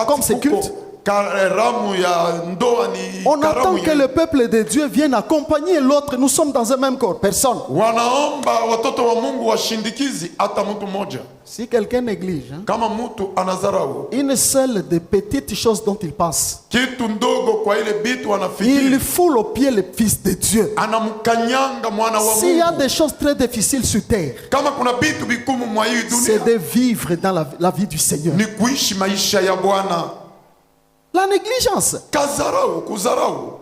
Comme c'est culte, karamu ya ndoa ni On attend karamu que ya- le peuple de Dieu vienne accompagner l'autre. Nous sommes dans un même corps. Personne. wanaomba watoto wa Mungu washindikizi hata mtu mmoja. Si quelqu'un néglige Kama mtu anadharau une seule des petites choses dont il pense, kitu ndogo kwa ile bitu il anafikiri, foule au pied le Fils de Dieu. anamkanyanga mwana wa S'il y a Mungu. des choses très difficiles sur terre, Kama kuna bitu bikumu mwa hii c'est dunia de vivre dans la vie du Seigneur. ni kuishi maisha ya Bwana. La négligence. Kazarau, kuzarau.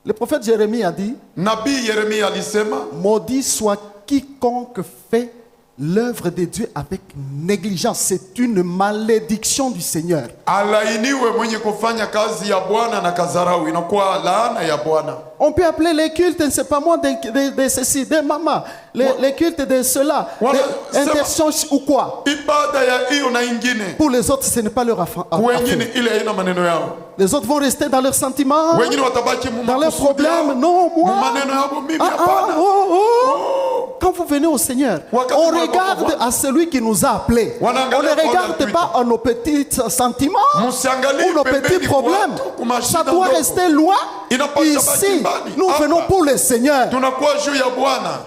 Le prophète Jérémie a dit, Nabii Yeremia alisema, maudit soit quiconque fait l'œuvre de Dieu avec négligence. C'est une malédiction du Seigneur. alainiwe mwenye kufanya kazi ya Bwana na kazarau, inakuwa laana ya Bwana. On peut appeler les cultes, c'est pas moi de ceci, de maman, les cultes de cela, Voilà, des intentions ou quoi. Ibada ya hiyo na ingine, Pour les autres, ce n'est pas leur affaire. wengine ile haina maneno yao, Les autres vont rester dans leurs sentiments, wengine watabaki mu dans leurs makusudi yao, problèmes. Non, mu moi. maneno yao. Mimi Ah, ah, hapana. oh, oh. Oh. Quand vous venez au Seigneur, Wakati on mwa regarde Bwana. à celui qui nous a appelés. On Wanaangalia ne regarde Bwana pas à nos petits sentiments Msiangalie ou nos pembeni petits kwa problèmes. watu, kuma Ça shida doit ndogo. rester loin. Inapaswa baki Ici, mbali. nous Hapa. venons pour le Seigneur. Tunakuwa juu ya Bwana.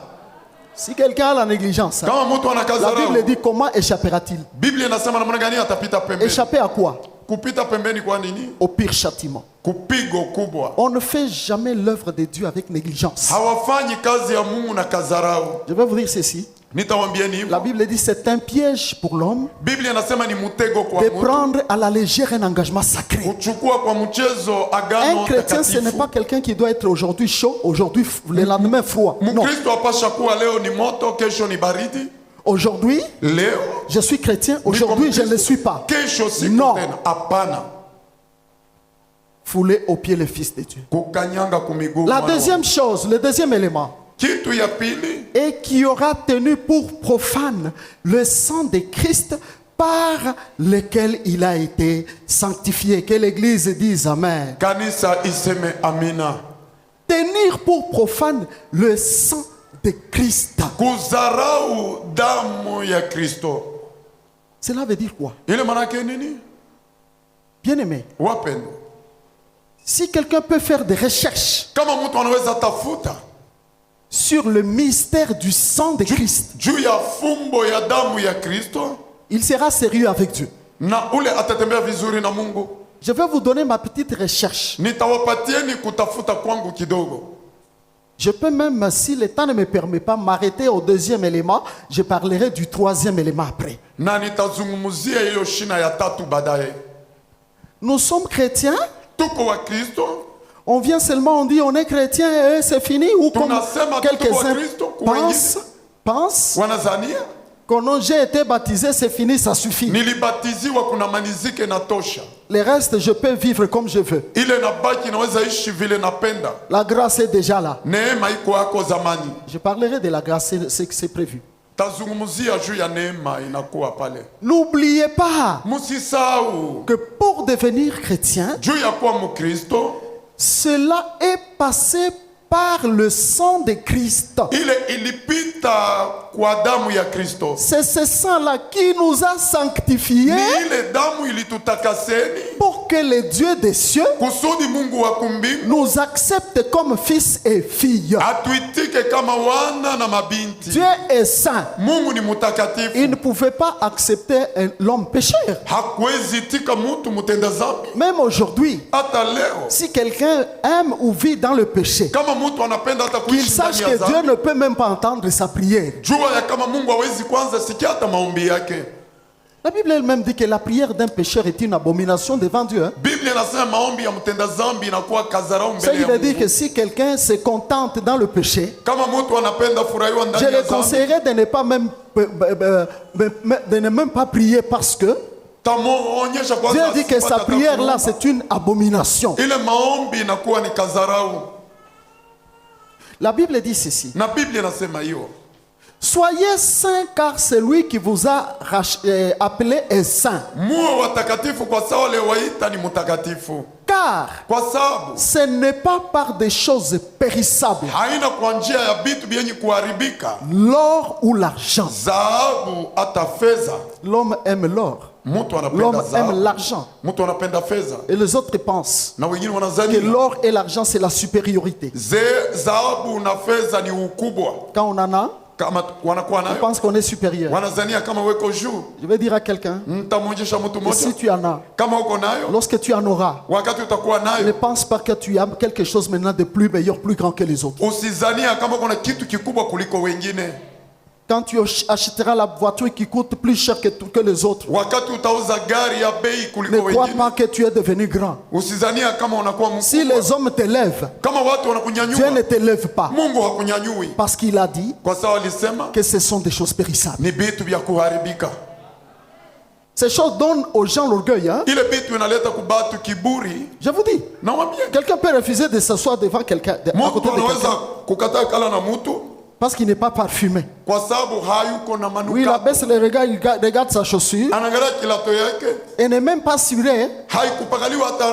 Si quelqu'un a la négligence, Kama mtu la anakazarau, Bible dit comment échappera-t-il? Biblia inasema namna gani atapita pembeni? Échapper à quoi? Kupita pembeni kwa nini? Au pire châtiment. Kupigo kubwa. On ne fait jamais l'œuvre de Dieu avec négligence. Hawafanyi kazi ya Mungu na kazarau. Je vais vous dire ceci. Nitawaambieni La hivyo. Bible dit c'est un piège pour l'homme Biblia inasema ni mtego kwa de mtu prendre à la légère un engagement sacré. kuchukua kwa mchezo Un agano chrétien, ce n'est takatifu. pas quelqu'un qui doit être aujourd'hui chaud, aujourd'hui le lendemain froid. Non. Mkristo apasha kuwa leo ni moto, kesho ni baridi. Aujourd'hui, Leo je suis chrétien, aujourd'hui, je ne le suis pas. kesho siku Non. tena. Hapana. Fouler au pied le Fils de Dieu. Kukanyanga kumiguu. La mwana wa- deuxième chose, le deuxième élément, Kitu ya pili, et qui aura tenu pour profane le sang de Christ par lequel il a été sanctifié. Que l'Église dise Amen. kanisa iseme amina. Tenir pour profane le sang de Christ. Kuzarau damu ya Kristo. Cela veut dire quoi? Ile manake nini? Bien-aimé, Wapendo. si quelqu'un peut faire des recherches Kama mtu anaweza tafuta sur le mystère du sang de Christ, juu ya fumbo ya damu ya Kristo, il sera sérieux avec Dieu. na ule atatembea vizuri na Mungu. Je vais vous donner ma petite recherche. Nitawapatieni kutafuta kwangu kidogo. Je peux même, si le temps ne me permet pas, m'arrêter au deuxième élément. Je parlerai du troisième élément après. Na nitazungumzia hiyo shina ya tatu baadaye. Nous sommes chrétiens. Tuko wa Kristo, On vient seulement, on dit on est chrétien et c'est fini. Ou comme Tunasema quelques-uns tuko Wakristo, kwa pensent wanazania quand j'ai été baptisé, c'est fini, ça suffit. nilibatiziwa kuna manizike na tosha. Le reste, je peux vivre comme je veux. Ile nabaki naweza ishi vile napenda. La grâce est déjà là. Neema iko yako zamani. Je parlerai de la grâce, c'est prévu. Tazungumzia juu ya neema inakuwa pale. N'oubliez pas Musisahau que pour devenir chrétien, juu ya kuwa Mkristo, cela est passé par le sang de Christ. ile ilipita kwa damu ya Kristo. C'est ce sang-là qui nous a sanctifiés Ni ile damu ilitutakaseni pour que le Dieu des cieux kusudi Mungu wa kumbingu nous accepte comme fils et filles. atuitike kama wana na mabinti. Dieu est saint. Mungu ni Il mutakatifu. ne pouvait pas accepter l'homme pécheur. Hakuwezi tika mtu mutenda zambi. Même aujourd'hui, Hata leo si quelqu'un aime ou vit dans le péché, kama mtu anapenda hata qu'il kuishi sache ndani ya que Dieu zambi, ne peut même pas entendre sa prière. jua ya kama Mungu hawezi kwanza sikia hata maombi yake. La Bible elle-même dit que la prière d'un pécheur est une abomination devant Dieu. Biblia inasema maombi ya mtenda zambi inakuwa kazarau Ça mbele ya veut dire Mungu. que si quelqu'un se contente dans le péché, Kama mtu anapenda furahiwa je ndani ya le zambi, conseillerais de ne pas même de ne même pas prier parce que tamuonyesha Dieu kwanza dit que sa asipata prière là kuomba. c'est une abomination. Ile maombi inakuwa ni kazarau. La Bible dit ceci. Na Biblia inasema hiyo. Soyez saints car celui qui vous a appelé est saint. Muwe watakatifu kwa sababu wale waita ni mtakatifu. Car Kwa sababu ce n'est pas par des choses périssables, haina kwa njia ya vitu vyenye kuharibika, l'or ou l'argent. dhahabu hata fedha. L'homme aime l'or. Mtu anapenda L'homme aime dhahabu, l'argent. mtu anapenda fedha, Et les autres pensent na wengine que wanazania l'or et l'argent, c'est la supériorité. dhahabu na fedha ni ukubwa. Quand on en a, Kama wanakuwa on nayo, pense qu'on est supérieur. wanazania kama weko juu. Je vais dire à quelqu'un, Mtamwonyesha mtu que mmoja, si tu en as, kama uko nayo, lorsque tu en auras, wakati utakuwa ne nayo, pense pas que tu as quelque chose maintenant de plus meilleur, plus grand que les autres. usizania kama kuna kitu kikubwa kuliko wengine. Quand tu achèteras la voiture qui coûte plus cher que les autres, Wakati utauza gari ya bei ne kuliko crois wengine, pas que tu es devenu grand. usizania kama unakuwa Si mkubwa. les hommes t'élèvent, Kama watu Dieu ne wanakunyanyua, t'élève pas. Mungu hakunyanyui, Parce qu'il a dit kwa sababu alisema que ce sont des choses périssables. ni vitu vya kuharibika. Ces choses donnent aux gens l'orgueil. Hein? Ile vitu inaleta kubatu kiburi. Je vous dis, Nawambia quelqu'un peut refuser de s'asseoir devant quelqu'un, à mtu côté de anaweza quelqu'un, kukataa kala na mtu parce qu'il n'est pas parfumé. kwa sababu hayuko na Oui, il manukato. abaisse le regard, il regarde sa chaussure Anaangalia kilato yake, et n'est même pas sûr. Hein? haikupakaliwa hata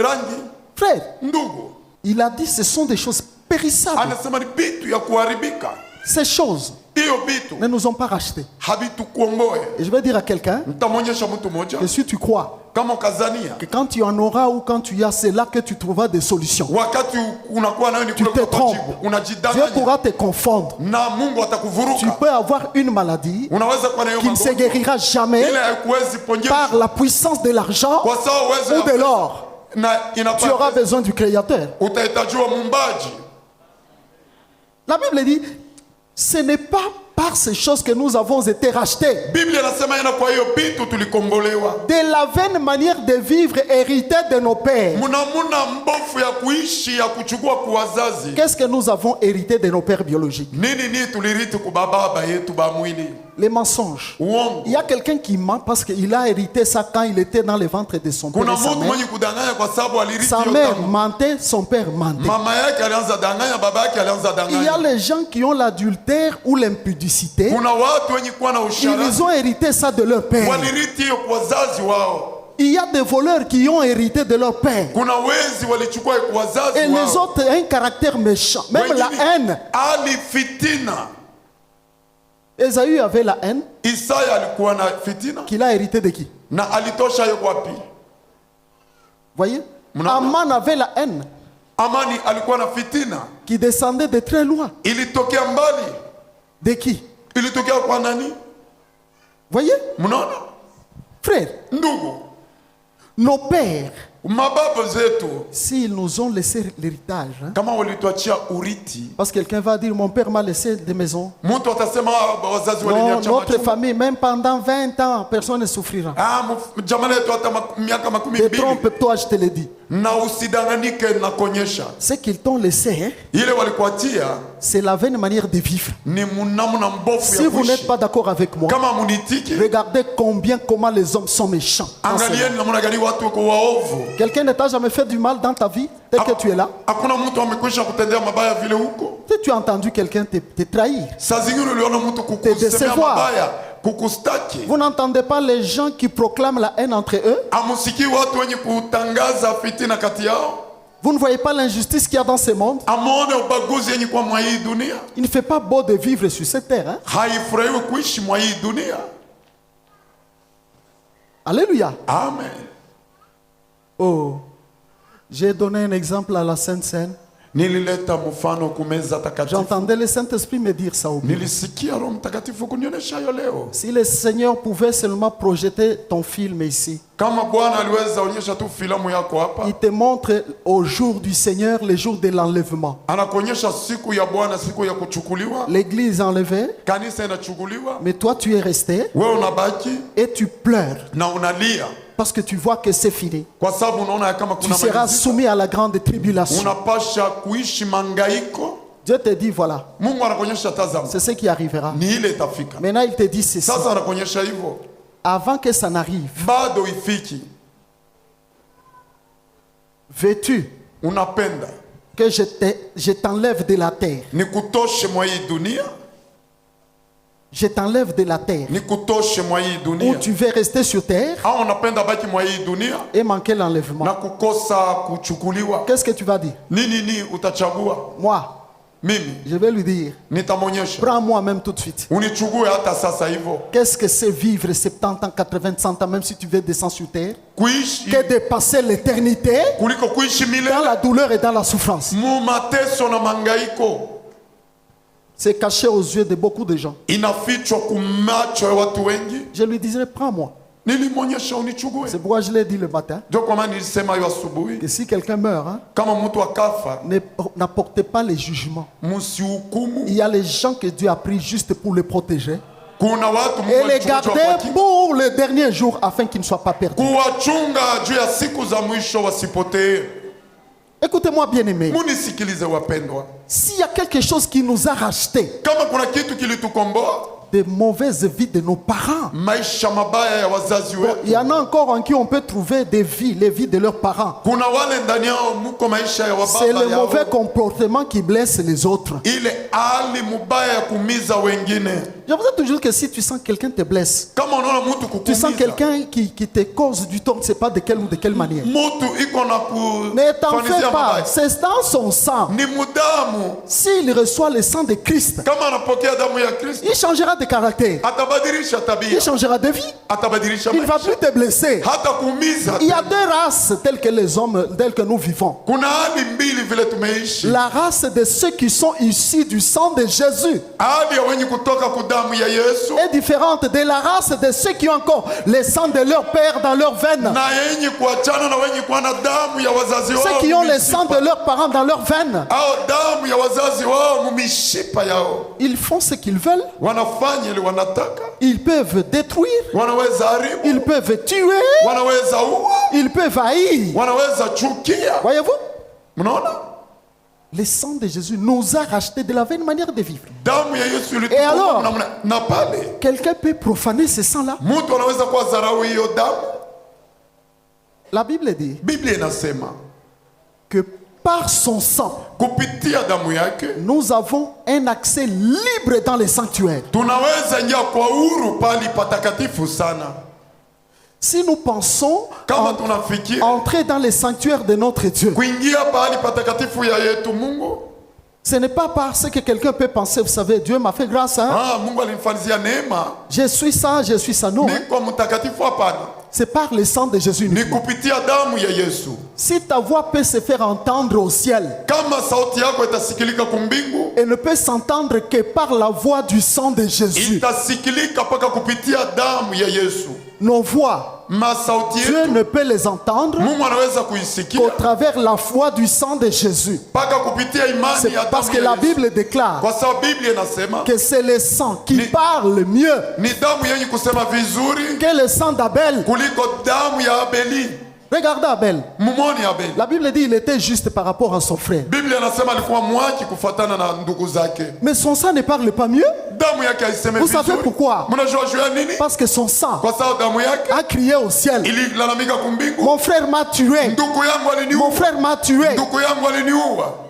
rangi. Frère, Ndugu il a dit ce sont des choses périssables. anasema ni vitu ya kuharibika. Ces choses Hiyo vitu ne nous ont pas rachetés. havitukuomboe. Et je vais dire à quelqu'un Nitamwonyesha mtu mmoja, que si tu crois kama ukazania que quand tu en auras ou quand tu as, c'est là que tu trouveras des solutions. wakati unakuwa nayo ni kule te kwa trompes. majibu, Dieu unajidanganya pourra te confondre. na Mungu Tu atakuvuruka. peux avoir une maladie Unaweza kuwa na hiyo qui ne se magonjwa guérira jamais ile haikuwezi ponyesha par la puissance de l'argent kwa sababu ou uwezo de l'or. na Tu auras inapata besoin du Créateur. utahitajiwa muumbaji. La Bible dit, ce n'est pas par ces choses que nous avons été rachetés. Biblia inasema ina kwa hiyo vitu tulikombolewa. De la vaine manière de vivre héritée de nos pères. Muna mbofu ya kuishi ya kuchukua kwa wazazi. Qu'est-ce que nous avons hérité de nos pères biologiques? Nini tuliriti kubababa yetu ba mwili? Les mensonges. Uongo. Il y a quelqu'un qui ment parce qu'il a hérité ça quand il était dans le ventre de son père Kuna et sa mtu mère. mwenye kudanganya kwa sababu aliriti Sa hiyo mère tamu. mentait, son père mentait. Mama yake alianza danganya, baba yake alianza Il y a danganya. les gens qui ont l'adultère ou l'impudicité. Kuna watu wenye kuwa na Ils usharati ont hérité ça de leur père. waliriti hiyo kwa wazazi wao. Il y a des voleurs qui ont hérité de leur père. Kuna wezi walichukua kwa wazazi Et les wao. autres ont un caractère méchant. Même la Wengine haine. ali fitina. Esaü avait la haine Isaya alikuwa na fitina qu'il a hérité de qui? na alitosha hiyo wapi? Voyez? Mnaona? Aman avait la haine Amani alikuwa na fitina, qui descendait de très loin. ilitokea mbali. De qui? Ilitokea kwa nani? Voyez? Mnaona Frère, ndugu, nos pères, mababu zetu s'ils nous ont laissé l'héritage, hein, kama walituachia uriti, parce que quelqu'un va dire, mon père m'a laissé des maisons. mtu atasema wazazi Non, waliniacha notre machumba. famille, même pendant 20 ans, personne ne souffrira. Jamaa letu hata miaka makumi Te mbili. trompe-toi, je te le dis. Na usidanganike na kuonyesha Ce qu'ils t'ont laissé, hein, ile walikuachia c'est la vaine manière de vivre. ni namna mbofu Si ya vous n'êtes kuishi. pas d'accord avec moi, Kama munitiki, regardez comment les hommes sont méchants. dans ce monde. angalieni namna gani watu wako waovu. Quelqu'un ne t'a jamais fait du mal dans ta vie, dès que tu es là. Hakuna mtu amekwisha kutendea mabaya vile huko. Si tu as entendu quelqu'un te trahir, Saa zingine uliona mtu kukusemea décevoir. mabaya, kukustaki. vous n'entendez pas les gens qui proclament la haine entre eux. Amusiki watu wenye kutangaza fitina kati yao. Vous ne voyez pas l'injustice qu'il y a dans ce monde. Amuone ubaguzi yenye kwa mwa hii dunia. Il ne fait pas beau de vivre sur cette terre. Hein? Haifurahiwi kuishi mwa hii dunia. Alléluia. Amen. Oh, j'ai donné un exemple à la Sainte Seine. Nilileta mfano kumeza takatifu. J'entendais le Saint-Esprit me dire ça au bureau. Nilisikia Roho Mtakatifu kunionyesha hayo leo. Si le Seigneur pouvait seulement projeter ton film ici, Kama Bwana aliweza onyesha tu filamu yako hapa, il te montre au jour du Seigneur, le jour de l'enlèvement. anakuonyesha siku ya Bwana, siku ya kuchukuliwa, L'église enlevée, kanisa inachukuliwa, mais toi tu es resté wewe unabaki et tu pleures na unalia parce que tu vois que c'est fini. kwa sababu unaona kama Tu kuna seras malizika. soumis à la grande tribulation. Unapasha kuishi mangaiko. Dieu te dit voilà, Mungu anakuonyesha tazama, c'est ce qui arrivera. ni ile itafika. Maintenant il te dit ceci. Sasa anakuonyesha hivyo, Avant que ça n'arrive, bado ifiki. veux-tu Unapenda que je t'enlève de la terre? nikutoshe mwa hii dunia, Je t'enlève de la terre. nikutoshe mwa hii Ou dunia, tu veux rester sur terre au unapenda baki mwa hii dunia et manquer na l'enlèvement. kukosa kuchukuliwa? Qu'est-ce que tu vas dire? Nini utachagua? Moi, mimi Je vais lui dire, nitamwonyesha, prends-moi même tout de suite. unichukue hata sasa hivyo. Qu'est-ce que c'est vivre 70 ans, 80, 100 ans, même si tu veux descendre sur terre? Kuishi Que de passer l'éternité kuliko kuishi dans milele la douleur et dans la souffrance. mu mateso na mangaiko. C'est caché aux yeux de beaucoup de gens. Inafichwa kumacho ya watu wengi. Je lui disais, prends-moi. Nilimwonyesha unichukue. C'est pourquoi je l'ai dit le matin. Ndio kwa maana nilisema hiyo asubuhi, Que si quelqu'un meurt, hein, kama mtu akafa n'apportez pas les jugements. msihukumu. Il y a les gens que Dieu a pris juste pour les protéger Kuna watu Mungu et les alichukua kwa garder kinga, pour le dernier jour afin qu'ils ne soient pas perdus. kuwachunga juu ya siku za mwisho wasipotee. Écoutez-moi bien aimé. Munisikilize wapendwa, S'il y a quelque chose qui nous a racheté kama kuna kitu kilitukomboa des mauvaises vies de nos parents, maisha mabaya ya wazazi wetu, il y en a encore en qui on peut trouver des vies, les vies de leurs parents. kuna wale ndani yao muko maisha ya C'est wababa le yao, mauvais comportement qui blesse les autres. ile hali mubaya ya kumiza wengine. Je vous ai toujours que si tu sens quelqu'un te blesse, Kama unaona mtu tu sens kukumiza, quelqu'un qui te cause du tort, on ne sait pas de quelle ou de quelle manière. mtu iko na Ne t'en fais kufanizia pas, mabaya, c'est dans son sang. ni mudamu. S'il reçoit le sang de Christ, Kama anapokea damu ya Kristo il changera de caractère, atabadilisha il tabia, changera de vie, atabadilisha il ne va maisha, plus te blesser. hata kuumiza. Il y a deux races telles que les hommes, telles que nous vivons. Kuna hali mbili vile tumeishi, La race de ceux qui sont issus du sang de Jésus hali ya wenye kutoka ku damu ya Yesu est différente de la race de ceux qui ont encore le sang de leur père dans leurs veines. na yenye kuachana na wenye kuwa na damu ya wazazi Ceux wao qui ont le mumishipa, sang de leurs parents dans leurs veines, au damu ya wazazi wao mumishipa yao, ils font ce qu'ils veulent. wanafanya ile wanataka, Ils peuvent détruire, wanaweza haribu, ils peuvent tuer, wanaweza ua, ils peuvent haïr. wanaweza chukia. Voyez-vous? Mnaona, Le sang de Jésus nous a rachetés de la vaine manière de vivre. damu ya Yesu Et alors? ilitukomboa namna na pale Quelqu'un peut profaner ce sang-là. mtu anaweza kuwa dharau hiyo damu. La Bible dit Biblia inasema que par son sang, kupitia damu yake nous avons un accès libre dans les sanctuaires. tunaweza ingia kwa huru pali patakatifu sana. Si nous pensons Kama tunafikia entrer dans les sanctuaires de notre Dieu, kuingia pahali patakatifu ya yetu Mungu, ce n'est pas parce que quelqu'un peut penser, vous savez, Dieu m'a fait grâce, hein? Mungu alinifanyia neema, Je suis ça, je suis ça. Non, hein. niko mtakatifu. Hapana, C'est par le sang de Jésus. ni kupitia damu ya Yesu. Si ta voix peut se faire entendre au ciel, Kama sauti yako itasikilika kumbingu, elle ne peut s'entendre que par la voix du sang de Jésus. itasikilika paka kupitia damu ya Yesu. Nos voix, Masauti Dieu yetu ne peut les entendre Mungu anaweza qu'au kuisikia travers la foi du sang de Jésus. paka kupitia imani C'est ya parce damu que ya la Yesu. Bible déclare Kwa sababu Biblia inasema que c'est le sang qui parle mieux ni damu yenye kusema vizuri que le sang d'Abel. kuliko damu ya Abeli. Regardez Abel. Mumoni Abeli, La Bible dit qu'il était juste par rapport à son frère. Biblia inasema alikuwa mwaki kufuatana na ndugu zake. Mais son sang ne parle pas mieux Damu yake haiseme Vous savez vizuri. pourquoi? Mnajua juu ya nini? parce que son sang Kwa sababu damu yake a crié au ciel. ililalamika kumbingu, Mon frère m'a tué. ndugu yangu aliniua, Mon frère m'a tué. ndugu yangu aliniua.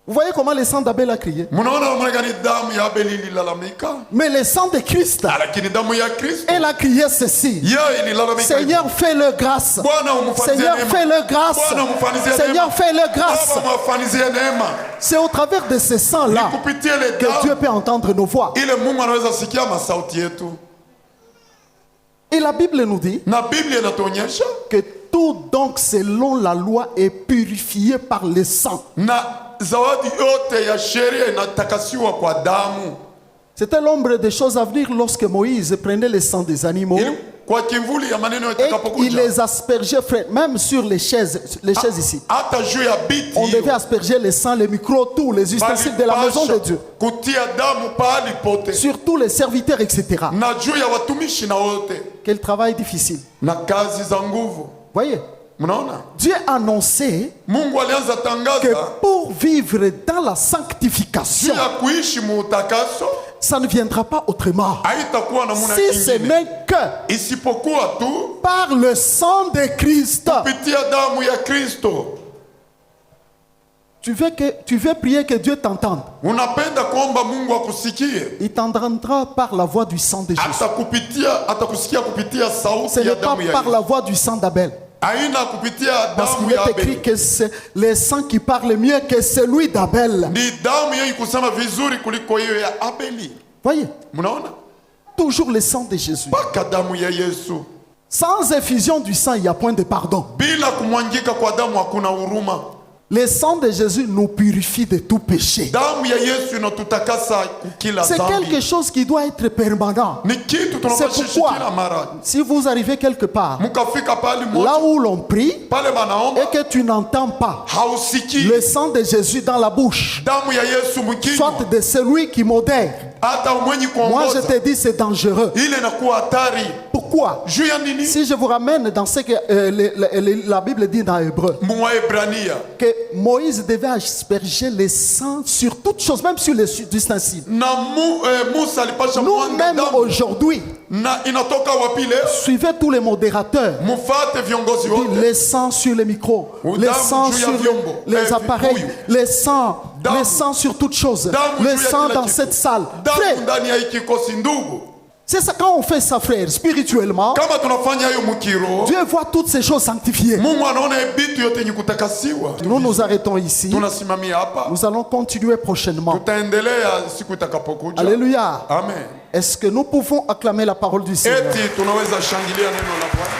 Vous voyez comment le sang d'Abel a crié? Mnaona namna gani damu ya Abeli ililalamika, Mais le sang de Christ, lakini damu ya Kristo elle a crié ceci. yeye ililalamika. Seigneur, fais-le grâce. Bwana umfanyizie Seigneur, neema. fais-le grâce. Bwana umfanyizie Seigneur, neema. fais-le grâce. Baba mwafanyizie neema. C'est au travers de ce sang-là Kupitia ile que Dieu damu peut entendre nos voix. ile Mungu anaweza sikia masauti yetu. Et la Bible nous dit Na Biblia inatuonyesha que tout donc selon la loi est purifié par le sang. na zawadi yote ya sheria inatakasiwa kwa damu. C'était l'ombre des choses à venir lorsque Moïse prenait le sang des animaux Ili kwa kimvuli ya maneno et il yatakapokuja, les aspergeait, frère, même sur les chaises ici. hata juu ya biti On devait hiyo asperger le sang, les micros, tous les ustensiles de la maison de Dieu, kutia damu pahali pote, sur tous les serviteurs, etc. na juu ya watumishi na wote, Quel travail difficile. na kazi za nguvu. Voyez, Mnaona, Dieu annonçait Mungu alianza que tangaza pour vivre dans la juu sanctification, ya kuishi muutakaso, ça ne viendra pas autrement. haitakuwa namuna Si ce ingine n'est que isipokuwa tu par le sang de Christ. kupitia damu ya Kristo. Tu veux prier que Dieu t'entende. Unapenda kuomba Mungu akusikie, Il t'entendra par la voix du sang de Jésus. atakusikia kupitia Ce sauti n'est ya pas damu ya par Yesu. la voix du sang d'Abel. haina kupitia Parce damu qu'il ya est écrit Abeli. que c'est le sang qui parle mieux que celui d'Abel. Ni damu yenye kusema vizuri kuliko hiyo ya Abeli. Voyez, Mnaona? toujours le sang de Jésus. Paka damu ya Yesu. Sans effusion du sang, il n'y a point de pardon. Bila kumwangika kwa damu hakuna huruma. Le sang de Jésus nous purifie de tout péché. Damu ya Yesu inatutakasa kila C'est quelque dhambi. chose qui doit être permanent. Ni kitu C'est tunapashishi kila pourquoi, mara. si vous arrivez quelque part, Mukafika pale moja, là où l'on prie, pale banaomba, et que tu n'entends pas hausiki le sang de Jésus dans la bouche, damu ya Yesu mkinywa. soit de celui qui modère, Hata mwenye moi je kuongoza. te dis c'est dangereux. Ile inakuwa hatari. Pourquoi? Juu ya nini? Si je vous ramène dans ce que la Bible dit dans Hébreu, Mwaebrania. que Moïse devait asperger le sang sur toutes choses, même sur les ustensiles. Na Musa alipasha mwanga Nous-mêmes damu. aujourd'hui, Na inatoka wapi leo? suivez tous les modérateurs. Mufate viongozi wote. Les sangs sur les micros, les Damu sangs juu ya sur vyombo, les appareils, vibuyu. les sangs Damu. sur toutes choses, Damu les juu ya sangs kila dans kitu. cette salle. Damu Frère, ndani ya hiki kikosi ndugu. c'est ça quand on fait ça, frère, spirituellement, Kama tunafanya hiyo mkiro, Dieu voit toutes ces choses sanctifiées. Mungu anaona vitu yote yenye kutakasiwa. Nous nous arrêtons ici. Tunasimamia hapa. Nous allons continuer prochainement. Tutaendelea siku itakapokuja. Alléluia. Amen. Est-ce que nous pouvons acclamer la parole du Seigneur? Eti tunaweza shangilia neno la Bwana.